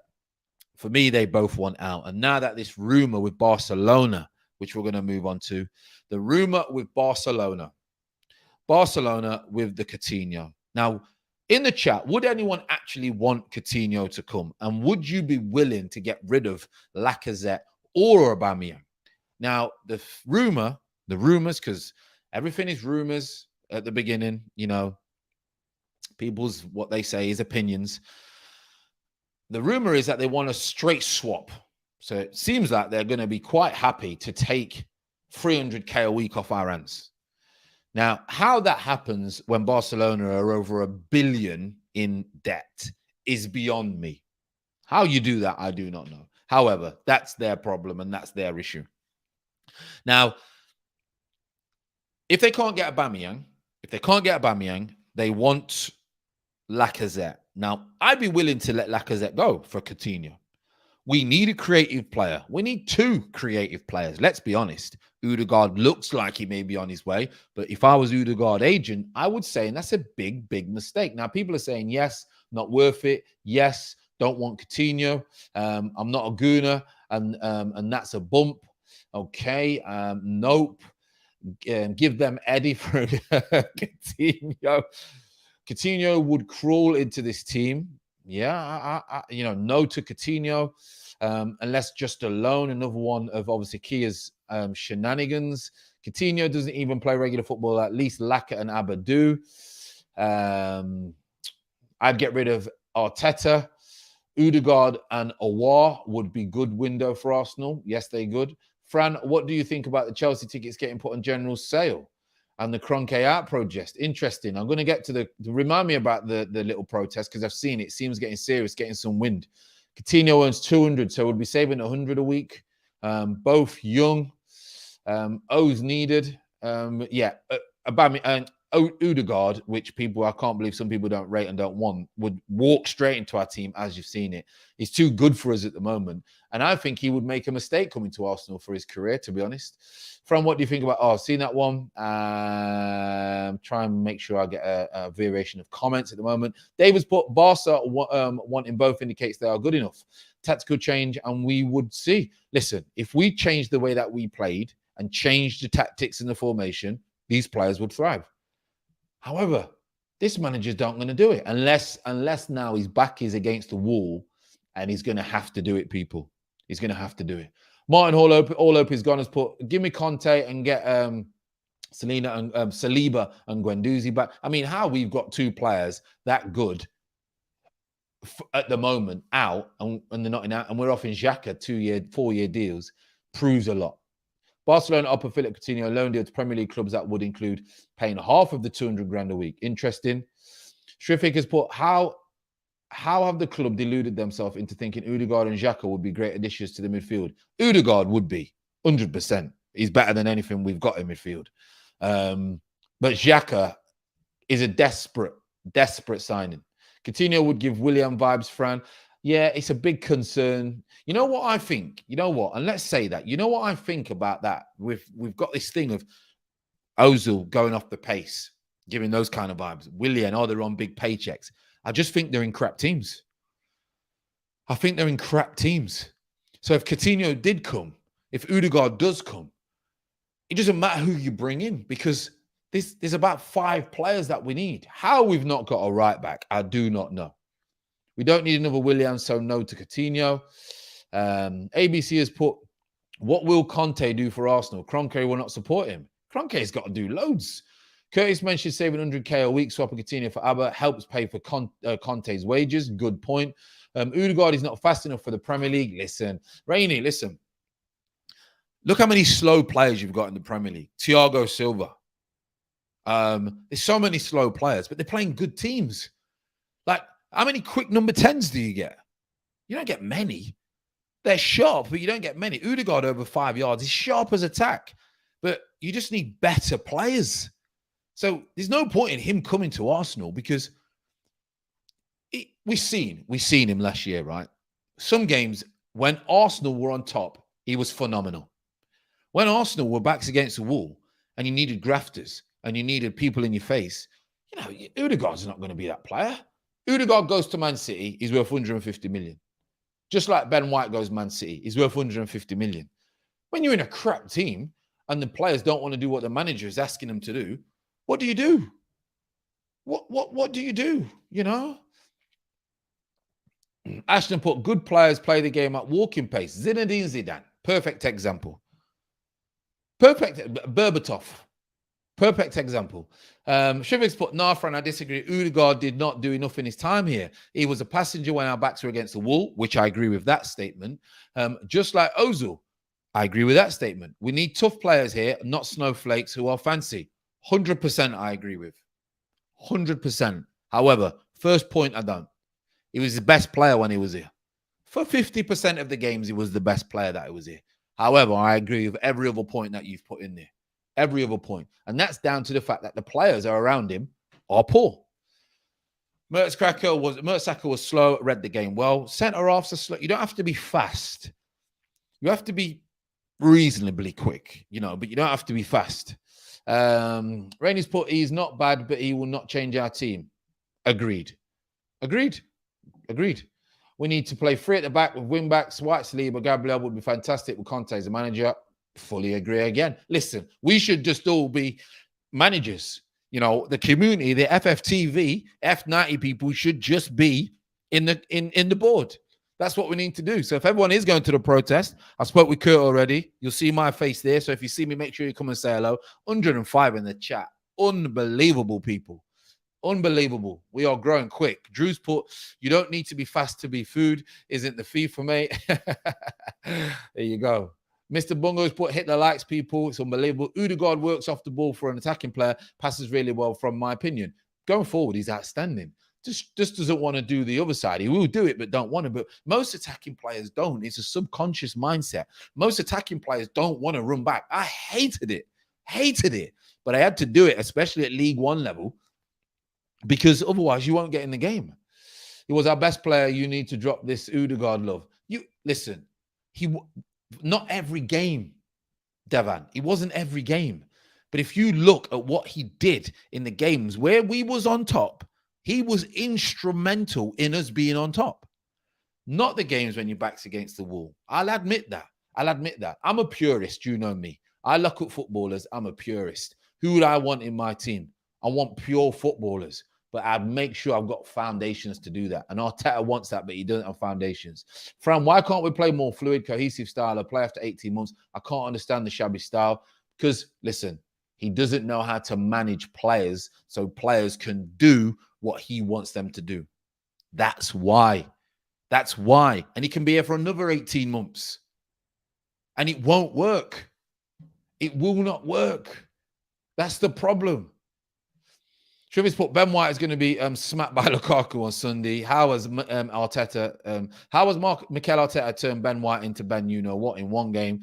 For me, they both want out. And now that this rumor with Barcelona, which we're going to move on to, the rumor with Barcelona with the Coutinho. Now, in the chat, would anyone actually want Coutinho to come? And would you be willing to get rid of Lacazette or Aubameyang? Now, the rumors, because everything is rumors at the beginning, you know, people's, what they say is opinions. The rumor is that they want a straight swap. So it seems like they're going to be quite happy to take 300k a week off our hands. Now, how that happens when Barcelona are over $1 billion in debt is beyond me. How you do that, I do not know. However, that's their problem and that's their issue. Now, if they can't get Aubameyang, they want Lacazette. Now, I'd be willing to let Lacazette go for Coutinho. We need a creative player. We need two creative players. Let's be honest. Odegaard looks like he may be on his way. But if I was Odegaard agent, I would say, and that's a big, big mistake. Now, people are saying, yes, not worth it. Yes, don't want Coutinho. I'm not a gooner. And that's a bump. Okay. Nope. Give them Eddie for Coutinho. Coutinho would crawl into this team. Yeah, no to Coutinho, unless just a loan. Another one of obviously Kia's shenanigans. Coutinho doesn't even play regular football. At least Laka and Abba do. I'd get rid of Arteta. Odegaard and Aouar would be good window for Arsenal. Yes, they good. Fran, what do you think about the Chelsea tickets getting put on general sale? And the ARTETAOUT protest. Interesting. I'm going to get to remind me about the little protest because I've seen it. It seems getting serious, getting some wind. Coutinho earns 200, so we'll be saving 100 a week. Both young. O's needed. Aubameyang and Odegaard, which I can't believe some people don't rate and don't want, would walk straight into our team as you've seen it. He's too good for us at the moment. And I think he would make a mistake coming to Arsenal for his career, to be honest. Fran, what do you think about? I've seen that one. Try and make sure I get a variation of comments at the moment. David's put Barca wanting both indicates they are good enough. Tactical change, and we would see. Listen, if we change the way that we played and change the tactics and the formation, these players would thrive. However, this manager's not going to do it unless now his back is against the wall and he's going to have to do it, people. He's going to have to do it. Martin All is gone has put, give me Conte and get Saliba and Guendouzi back. I mean, how we've got two players that good at the moment out and they're not in out, and we're offering Xhaka 4-year deals proves a lot. Barcelona offer Philip Coutinho a loan deal to Premier League clubs that would include paying half of the 200 grand a week. Interesting. Shrifik has put, how have the club deluded themselves into thinking Odegaard and Xhaka would be great additions to the midfield? Odegaard would be 100%. He's better than anything we've got in midfield. But Xhaka is a desperate signing. Coutinho would give Willian vibes, Fran. Yeah, it's a big concern. You know what I think? You know what? And let's say that. You know what I think about that? We've got this thing of Ozil going off the pace, giving those kind of vibes. Willian, they're on big paychecks. I just think they're in crap teams. So if Coutinho did come, if Odegaard does come, it doesn't matter who you bring in because there's about 5 players that we need. How we've not got a right back, I do not know. We don't need another Willian, so no to Coutinho. ABC has put, what will Conte do for Arsenal? Kroenke will not support him. Kroenke's got to do loads. Curtis mentioned saving 100k a week, swapping Coutinho for Abba, helps pay for Conte's wages. Good point. Odegaard is not fast enough for the Premier League. Listen, Rainey, listen. Look how many slow players you've got in the Premier League. Thiago Silva. There's so many slow players, but they're playing good teams. Like, how many quick number 10s do you get? You don't get many. They're sharp, but you don't get many. Odegaard over 5 yards is sharp as attack, but you just need better players. So there's no point in him coming to Arsenal because we've seen him last year, right? Some games when Arsenal were on top, he was phenomenal. When Arsenal were backs against the wall and you needed grafters and you needed people in your face, Odegaard's not going to be that player. Odegaard goes to Man City, he's worth 150 million. Just like Ben White goes Man City, he's worth 150 million. When you're in a crap team and the players don't want to do what the manager is asking them to do, what do you do? What do you do? Ashton put, good players play the game at walking pace. Zinedine Zidane, perfect example. Berbatov, perfect example. Shivix put, nah, Fran, I disagree. Odegaard did not do enough in his time here. He was a passenger when our backs were against the wall, which I agree with that statement. Just like Ozil, I agree with that statement. We need tough players here, not snowflakes who are fancy. 100% I agree with. 100%. However, first point I don't. He was the best player when he was here. For 50% of the games, he was the best player that he was here. However, I agree with every other point that you've put in there. Every other point. And that's down to the fact that the players are around him are poor. Mertesacker was slow, read the game well. Centre-halves are slow. You don't have to be fast. You have to be reasonably quick, but you don't have to be fast. Rainey's put, he's not bad, but he will not change our team. Agreed. We need to play free at the back with wing backs. White-Saliba, Gabriel would be fantastic with Conte as a manager. Fully agree again. Listen, we should just all be managers. The community, the FFTV, F90 people should just be in the board. That's what we need to do. So if everyone is going to the protest, I spoke with Kurt already. You'll see my face there. So if you see me, make sure you come and say hello. 105 in the chat. Unbelievable, people. Unbelievable. We are growing quick. Drew's put, you don't need to be fast to be food. Isn't the FIFA, mate? There you go. Mr. Bungo's put, hit the likes, people. It's unbelievable. Odegaard works off the ball for an attacking player. Passes really well, from my opinion. Going forward, he's outstanding. Just doesn't want to do the other side. He will do it, but don't want to. But most attacking players don't. It's a subconscious mindset. Most attacking players don't want to run back. I hated it. But I had to do it, especially at League One level, because otherwise you won't get in the game. He was our best player. You need to drop this Odegaard love. You listen, not every game, Devan. He wasn't every game. But if you look at what he did in the games where we was on top, he was instrumental in us being on top. Not the games when your back's against the wall. I'll admit that. I'm a purist. You know me. I look at footballers. I'm a purist. Who would I want in my team? I want pure footballers. But I'd make sure I've got foundations to do that. And Arteta wants that, but he doesn't have foundations. Fran, why can't we play more fluid, cohesive style or play after 18 months? I can't understand the shabby style. Because, listen, he doesn't know how to manage players so players can do what he wants them to do. That's why. And he can be here for another 18 months. And it won't work. It will not work. That's the problem. Travis put, Ben White is going to be smacked by Lukaku on Sunday. How has Arteta, Mikel Arteta turned Ben White into Ben you-know-what in one game?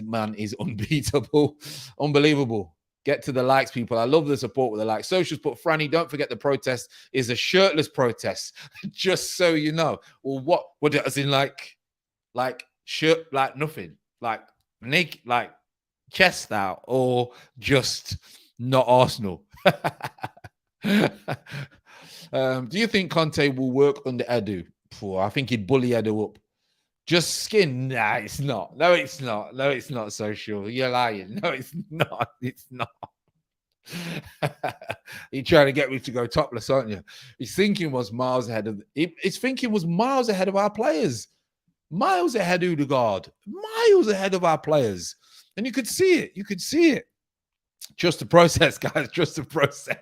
Man is unbeatable. Unbelievable. Get to the likes, people. I love the support with the likes. Socials put, Franny, don't forget the protest is a shirtless protest. Just so you know. Well, what does in like shirt, like nothing, like naked, like chest out, or just not Arsenal? Do you think Conte will work under Edu? I think he'd bully Edu up. Just skin? Nah, it's not. No, it's not, Social. You're lying. No, it's not. You're trying to get me to go topless, aren't you? His thinking was miles ahead of our players. Miles ahead of Odegaard. Miles ahead of our players. And you could see it. Just the process, guys. Just the process.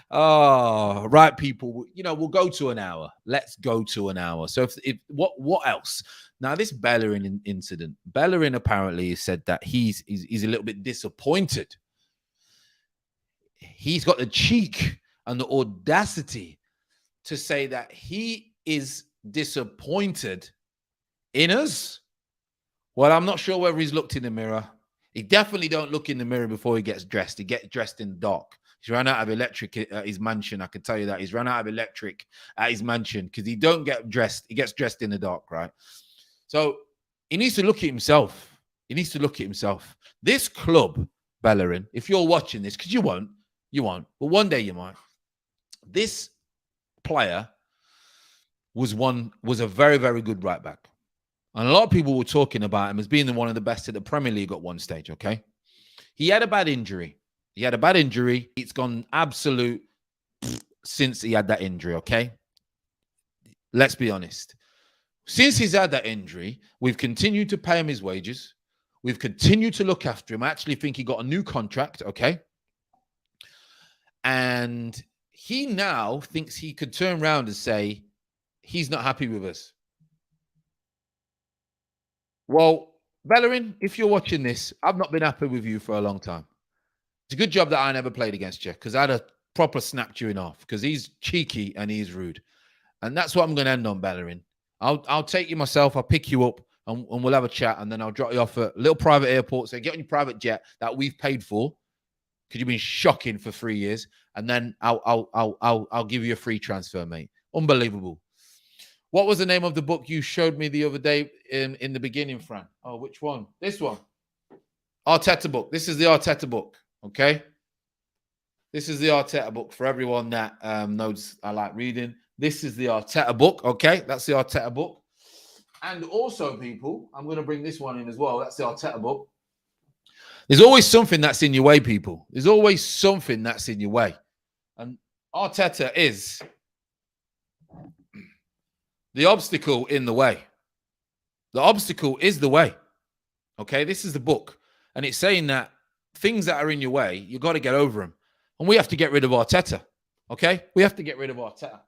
Oh, right, people. We'll go to an hour. Let's go to an hour. So if what else? Now, this Bellerin incident. Bellerin apparently said that he's a little bit disappointed. He's got the cheek and the audacity to say that he is disappointed in us. Well, I'm not sure whether he's looked in the mirror. He definitely don't look in the mirror before he gets dressed. He gets dressed in the dark. He's run out of electric at his mansion. I can tell you that. He's run out of electric at his mansion because he don't get dressed. He gets dressed in the dark, right? So he needs to look at himself. This club, Bellerin, if you're watching this, because you won't, but one day you might. This player was a very, very good right back. And a lot of people were talking about him as being one of the best at the Premier League at one stage, okay? He had a bad injury. It's gone absolute since he had that injury, okay? Let's be honest. Since he's had that injury, we've continued to pay him his wages. We've continued to look after him. I actually think he got a new contract, okay? And he now thinks he could turn around and say he's not happy with us. Well, Bellerin, if you're watching this, I've not been happy with you for a long time. It's a good job that I never played against you, because I'd have proper snapped you in half, because he's cheeky and he's rude. And that's what I'm going to end on, Bellerin. I'll take you myself. I'll pick you up and we'll have a chat. And then I'll drop you off at a little private airport. So get on your private jet that we've paid for, because you've been shocking for 3 years. And then I'll give you a free transfer, mate. Unbelievable. What was the name of the book you showed me the other day in the beginning, Fran? Oh, which one? This one. Arteta book. This is the Arteta book. Okay. This is the Arteta book for everyone that knows I like reading. This is the Arteta book. Okay. That's the Arteta book. And also, people, I'm going to bring this one in as well. That's the Arteta book. There's always something that's in your way, people. There's always something that's in your way. And Arteta is the obstacle in the way. The obstacle is the way. Okay, this is the book. And it's saying that things that are in your way, you got to get over them. And we have to get rid of Arteta. Okay, we have to get rid of Arteta.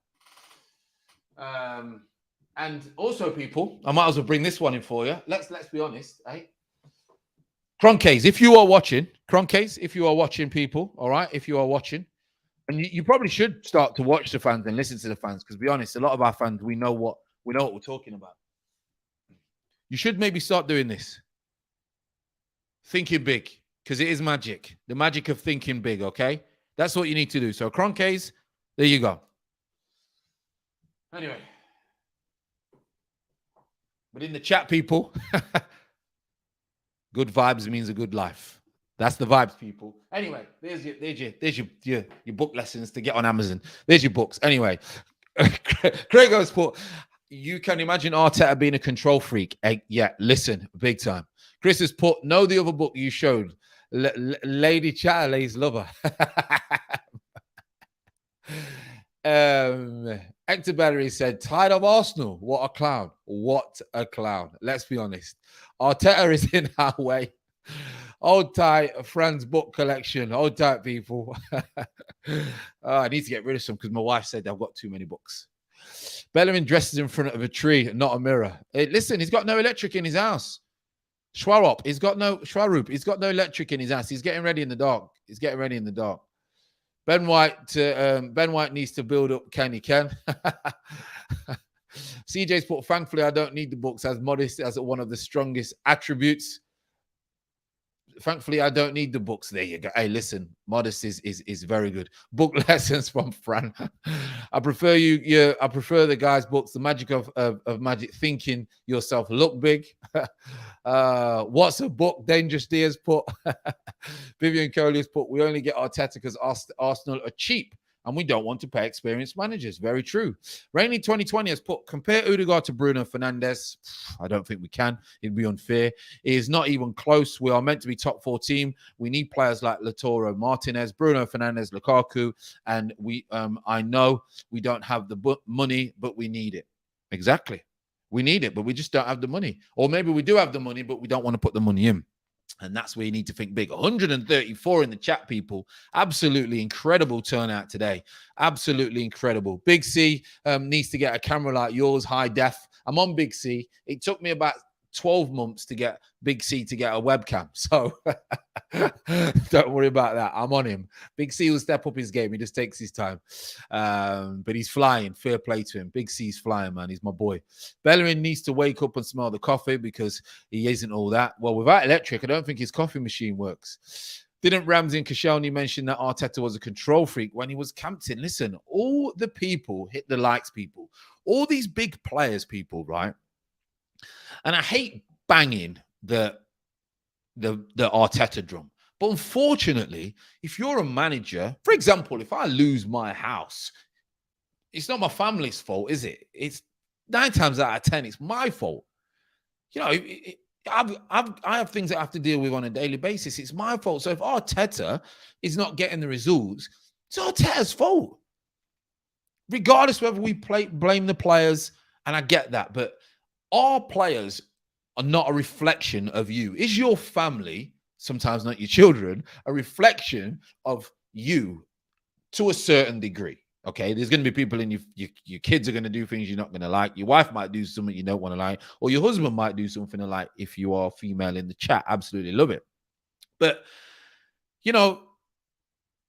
And also, people, I might as well bring this one in for you. Let's be honest, eh? Cronkes, if you are watching, people, all right, if you are watching, and you probably should start to watch the fans and listen to the fans, because, to be honest, a lot of our fans, we know what we're talking about. You should maybe start doing this. Thinking big, because it is magic. The magic of thinking big, okay? That's what you need to do. So, Cronkes, there you go. Anyway. But in the chat, people, good vibes means a good life. That's the vibes, people. Anyway, there's your book lessons to get on Amazon. There's your books. Anyway, Craig goes, put, you can imagine Arteta being a control freak. Yeah, listen, big time. Chris has put, know the other book you showed, Lady Chatterley's Lover. Hector Battery said, tired of Arsenal. What a clown. What a clown. Let's be honest. Arteta is in our way. Hold tight, Fran's book collection. Hold tight, people. I need to get rid of some because my wife said I've got too many books. Bellerin dresses in front of a tree, not a mirror. Hey, listen, he's got no electric in his house. Schwarup, he's got no electric in his house. He's getting ready in the dark. Ben White needs to build up Kenny Ken. CJ's put, thankfully, I don't need the books, as modest as one of the strongest attributes. Thankfully, I don't need the books. There you go. Hey, listen, modest is very good. Book lessons from Fran. I prefer the guy's books, the magic of magic, thinking yourself look big. What's a book? Dangerous Diaz put. Vivian Coley's put, we only get Arteta because Arsenal are cheap and we don't want to pay experienced managers. Very true. Rainy 2020 has put, compare Odegaard to Bruno Fernandes. I don't think we can. It'd be unfair. It is not even close. We are meant to be top 4 team. We need players like Lautaro Martinez, Bruno Fernandes, Lukaku, and I know we don't have the money, but we need it. Exactly. We need it, but we just don't have the money. Or maybe we do have the money, but we don't want to put the money in. And that's where you need to think big. 134 in the chat, people. Absolutely incredible turnout today. Absolutely incredible. Big C needs to get a camera like yours, high def. I'm on Big C. It took me about 12 months to get Big C to get a webcam. So don't worry about that. I'm on him. Big C will step up his game. He just takes his time. But he's flying. Fair play to him. Big C's flying, man. He's my boy. Bellerin needs to wake up and smell the coffee because he isn't all that. Well, without electric, I don't think his coffee machine works. Didn't Ramsey and Koscielny mention that Arteta was a control freak when he was camped in? Listen, all the people hit the likes, people. All these big players, people, right? And I hate banging the Arteta drum. But unfortunately, if you're a manager, for example, if I lose my house, it's not my family's fault, is it? It's 9 times out of 10, it's my fault. You know, I have things that I have to deal with on a daily basis. It's my fault. So if Arteta is not getting the results, it's Arteta's fault. Regardless whether we blame the players, and I get that, but our players are not a reflection of you. Is your family, sometimes not your children, a reflection of you to a certain degree. Okay, there's going to be people in your kids are going to do things you're not going to like. Your wife might do something you don't want to like, or your husband might do something you like. If you are female in the chat, absolutely love it. But you know,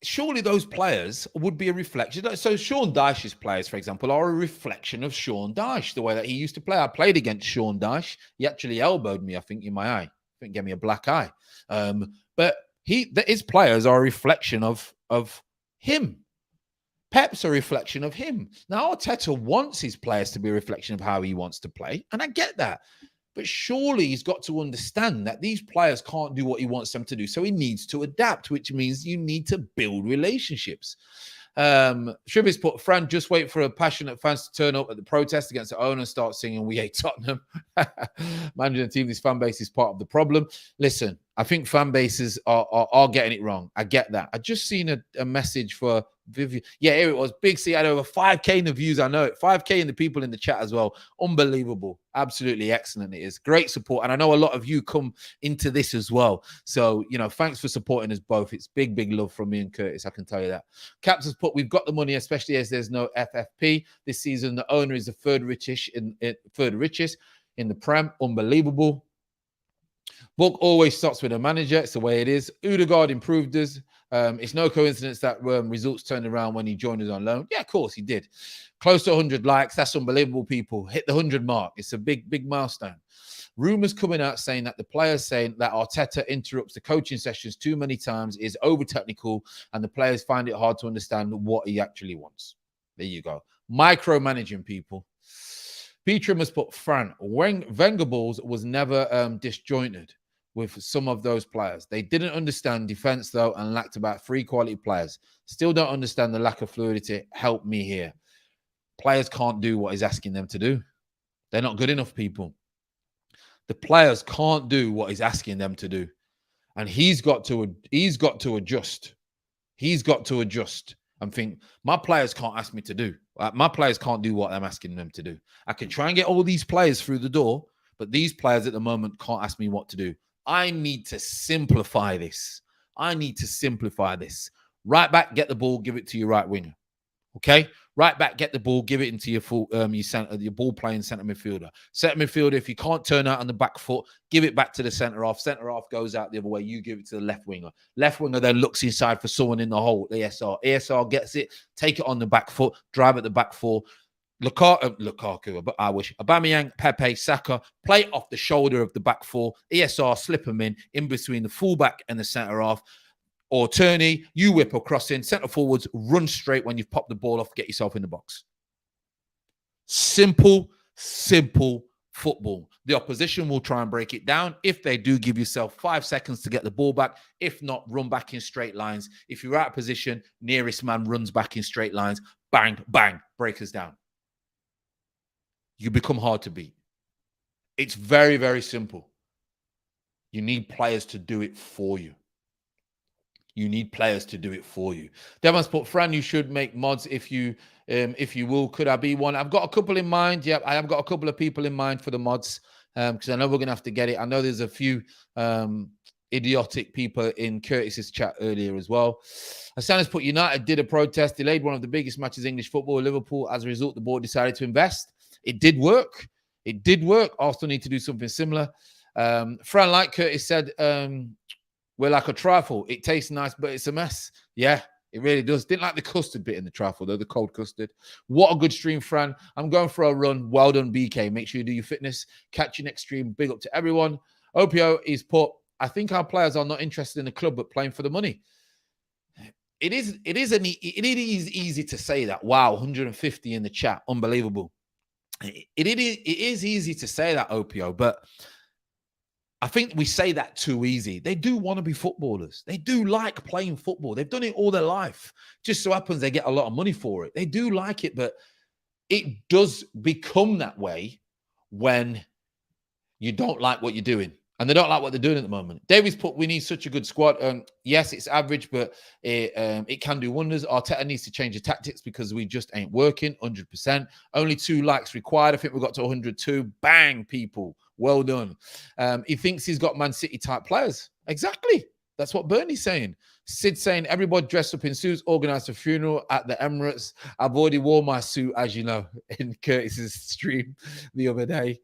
surely those players would be a reflection. So Sean Dyche's players, for example, are a reflection of Sean Dyche, the way that he used to play. I played against Sean Dyche. He actually elbowed me, I think, in my eye. I think gave me a black eye. But his players are a reflection of him. Pep's a reflection of him. Now, Arteta wants his players to be a reflection of how he wants to play, and I get that. But surely he's got to understand that these players can't do what he wants them to do. So he needs to adapt, which means you need to build relationships. Shrivis put, Fran, just wait for a passionate fans to turn up at the protest against the owner and start singing, "We hate Tottenham." Manager and team, this fan base is part of the problem. Listen, I think fan bases are getting it wrong. I get that. I just seen a message for Vivian. Yeah, here it was. Big C had over 5K in the views. I know it. 5K in the people in the chat as well. Unbelievable. Absolutely excellent. It is great support. And I know a lot of you come into this as well. So, you know, thanks for supporting us both. It's big, big love from me and Curtis. I can tell you that. Caps has put, we've got the money, especially as there's no FFP. This season, the owner is the third richest in the Prem. Unbelievable. Book always starts with a manager. It's the way it is. Odegaard improved us. It's no coincidence that results turned around when he joined us on loan. Yeah, of course he did. Close to 100 likes. That's unbelievable, people. Hit the 100 mark. It's a big, big milestone. Rumors coming out saying that the players saying that Arteta interrupts the coaching sessions too many times, is over-technical, and the players find it hard to understand what he actually wants. There you go. Micromanaging, people. Peter must put, Fran, Wenger balls was never disjointed with some of those players. They didn't understand defense, though, and lacked about 3 quality players. Still don't understand the lack of fluidity. Help me here. Players can't do what he's asking them to do. They're not good enough, people. The players can't do what he's asking them to do. And he's got to adjust. He's got to adjust and think, my players can't ask me to do. My players can't do what I'm asking them to do. I can try and get all these players through the door, but these players at the moment can't ask me what to do. I need to simplify this. Right back, get the ball, give it to your right winger. Okay? Right back, get the ball, give it into your full, your ball playing centre midfielder. Centre midfielder, if you can't turn out on the back foot, give it back to the centre half. Centre half goes out the other way. You give it to the left winger. Left winger then looks inside for someone in the hole. ESR. ESR gets it, take it on the back foot, drive at the back four. Lukaku, but I wish. Aubameyang, Pepe, Saka, play off the shoulder of the back four. ESR, slip them in between the fullback and the centre half. Or Turney, you whip across in, centre forwards, run straight when you've popped the ball off, get yourself in the box. Simple football. The opposition will try and break it down. If they do, give yourself 5 seconds to get the ball back. If not, run back in straight lines. If you're out of position, nearest man runs back in straight lines. Bang, bang, break us down. You become hard to beat. It's very, very simple. You need players to do it for you. Devon's put, Fran, you should make mods if you will. Could I be one? I've got a couple in mind. Yep, I have got a couple of people in mind for the mods because I know we're going to have to get it. I know there's a few idiotic people in Curtis's chat earlier as well. Hassan has put, United did a protest, delayed one of the biggest matches in English football. Liverpool, as a result, the board decided to invest. It did work. Arsenal need to do something similar. Fran, like Curtis said, we're like a trifle. It tastes nice, but it's a mess. Yeah, it really does. Didn't like the custard bit in the trifle, though, the cold custard. What a good stream, Fran. I'm going for a run. Well done, BK. Make sure you do your fitness. Catch your next stream. Big up to everyone. OPO is put, I think our players are not interested in the club, but playing for the money. It is easy to say that. Wow, 150 in the chat. Unbelievable. It is easy to say that, OPO, but I think we say that too easy. They do want to be footballers. They do like playing football. They've done it all their life. Just so happens they get a lot of money for it. They do like it, but it does become that way when you don't like what you're doing. And they don't like what they're doing at the moment. Davies put, we need such a good squad. Yes, it's average, but it can do wonders. Arteta needs to change the tactics because we just ain't working, 100%. Only 2 likes required. I think we got to 102. Bang, people. Well done. He thinks he's got Man City-type players. Exactly. That's what Bernie's saying. Sid saying, everybody dressed up in suits, organised a funeral at the Emirates. I've already worn my suit, as you know, in Curtis's stream the other day.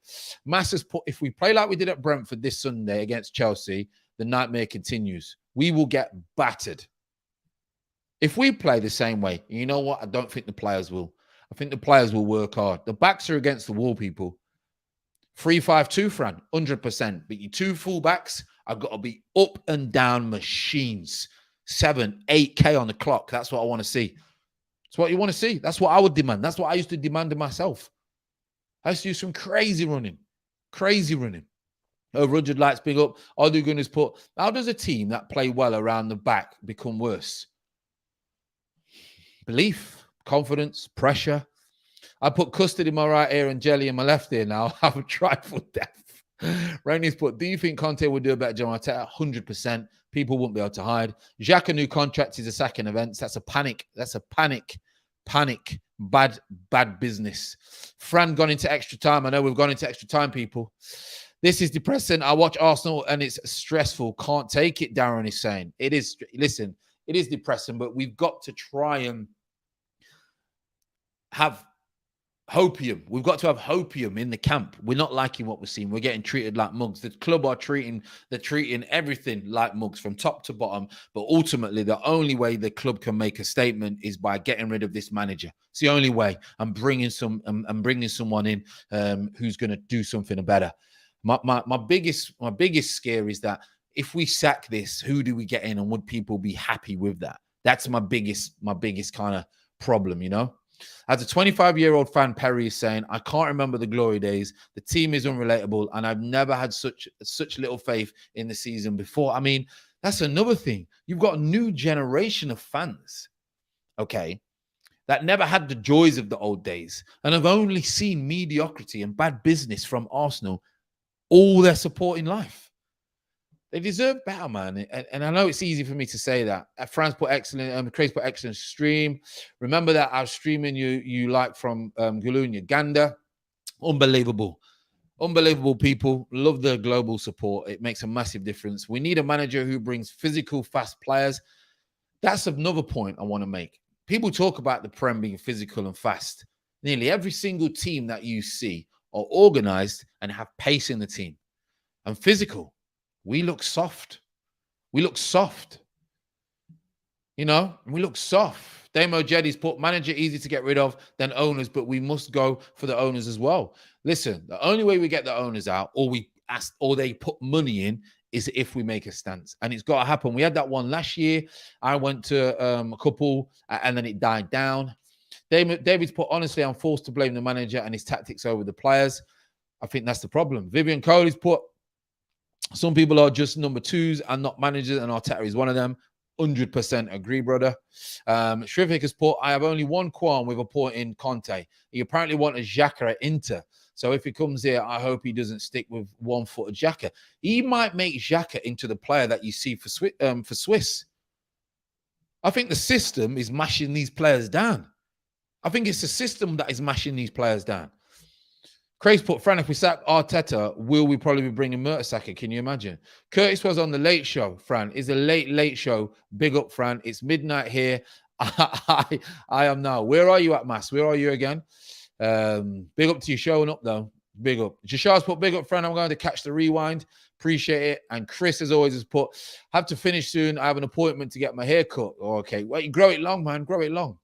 Masters put, if we play like we did at Brentford this Sunday against Chelsea, the nightmare continues. We will get battered. If we play the same way, you know what? I don't think the players will. I think the players will work hard. The backs are against the wall, people. 3-5-2, Fran, 100%. But your two fullbacks have got to be up and down machines. 7, 8K on the clock. That's what I want to see. That's what you want to see. That's what I would demand. That's what I used to demand of myself. I used to do some crazy running. Crazy running. Oh, Rudyard Lights, big up. All they're going to put, how does a team that play well around the back become worse? Belief, confidence, pressure. I put custard in my right ear and jelly in my left ear now. I have tried for death. Rainey's put, do you think Conte will do a better job? 100%. People won't be able to hide. Xhaka new contract is a sacking events. That's a panic. That's a panic. Bad business. Fran gone into extra time. I know we've gone into extra time, people. This is depressing. I watch Arsenal and it's stressful. Can't take it, Darren is saying. It is, listen, it is depressing, but we've got to try and have hopium. We've got to have hopium in the camp. We're not liking what we're seeing. We're getting treated like mugs. The club are treating everything like mugs from top to bottom. But ultimately, the only way the club can make a statement is by getting rid of this manager. It's the only way. I'm bringing someone in who's going to do something better. My biggest scare is that if we sack this, who do we get in, and would people be happy with that? That's my biggest kind of problem, you know. As a 25-year-old fan, Perry is saying, I can't remember the glory days. The team is unrelatable, and I've never had such little faith in the season before. I mean, that's another thing. You've got a new generation of fans, okay, that never had the joys of the old days and have only seen mediocrity and bad business from Arsenal all their supporting life. They deserve better, man. And I know it's easy for me to say that. Fran's put excellent, Craig's put excellent stream. Remember that I was streaming you like from Gulu, Uganda. Unbelievable. Unbelievable people. Love the global support. It makes a massive difference. We need a manager who brings physical, fast players. That's another point I want to make. People talk about the Prem being physical and fast. Nearly every single team that you see are organized and have pace in the team. And physical. We look soft. We look soft. You know, we look soft. Damo Jeddy's put manager easy to get rid of than owners, but we must go for the owners as well. Listen, the only way we get the owners out, or they put money in, is if we make a stance. And it's got to happen. We had that one last year. I went to a couple and then it died down. David's put, honestly, I'm forced to blame the manager and his tactics over the players. I think that's the problem. Vivian Coley's put, some people are just number twos and not managers, and Arteta is one of them. 100% agree, brother. Shrivik has put, I have only one qualm with appointing Conte. He apparently wanted Xhaka at Inter. So if he comes here, I hope he doesn't stick with one-footed Xhaka. He might make Xhaka into the player that you see for Swiss. I think the system is mashing these players down. I think it's the system that is mashing these players down. Craig's put, Fran, if we sack Arteta, will we probably be bringing Mertesacker? Can you imagine? Curtis was on the late show, Fran. It's a late show. Big up, Fran. It's midnight here. I am now. Where are you at, Mass? Where are you again? Big up to you showing up, though. Big up. Jashar's put, big up, Fran. I'm going to catch the rewind. Appreciate it. And Chris, as always, has put, have to finish soon. I have an appointment to get my hair cut. Oh, okay. Well, you grow it long, man. Grow it long.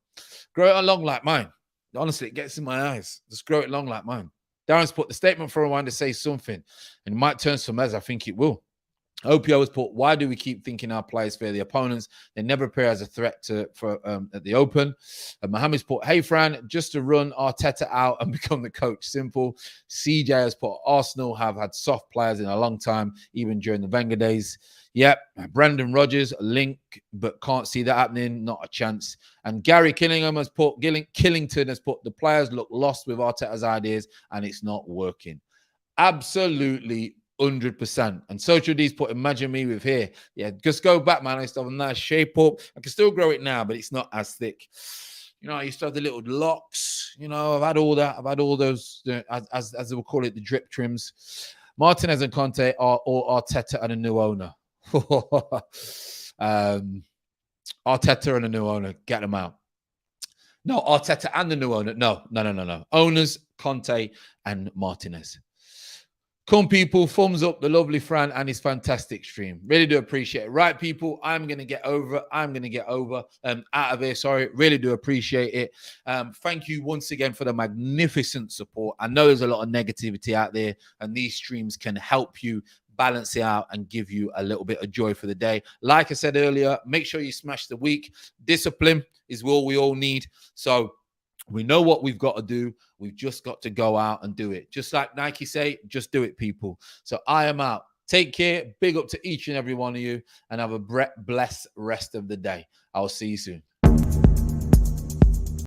Grow it long like mine. Honestly, it gets in my eyes. Just grow it long like mine. Darren's put the statement for a while to say something, and it might turn some heads. I think it will. OPO has put, why do we keep thinking our players fear the opponents? They never appear as a threat at the open. Mohammed's put, hey, Fran, just to run Arteta out and become the coach. Simple. CJ has put, Arsenal have had soft players in a long time, even during the Wenger days. Yep. Brandon Rodgers, link, but can't see that happening. Not a chance. And Gary Killington has put, the players look lost with Arteta's ideas and it's not working. Absolutely 100%. And Social D's put, imagine me with hair. Yeah, just go back, man. I used to have a nice shape up. I can still grow it now, but it's not as thick. You know, I used to have the little locks. You know, I've had all that. I've had all those, as they will call it, the drip trims. Martinez and Conte are all Arteta and a new owner. Arteta and the new owner, get them out. No, Arteta and the new owner. No. Owners, Conte and Martinez. Come, people, thumbs up the lovely Fran and his fantastic stream. Really do appreciate it. Right, people, I'm going to get over. Out of here. Sorry. Really do appreciate it. Thank you once again for the magnificent support. I know there's a lot of negativity out there, and these streams can help you balance it out and give you a little bit of joy for the day. Like I said earlier, make sure you smash the week. Discipline is what we all need. So we know what we've got to do. We've just got to go out and do it. Just like Nike say, just do it, people. So I am out. Take care. Big up to each and every one of you, and have a blessed rest of the day. I'll see you soon.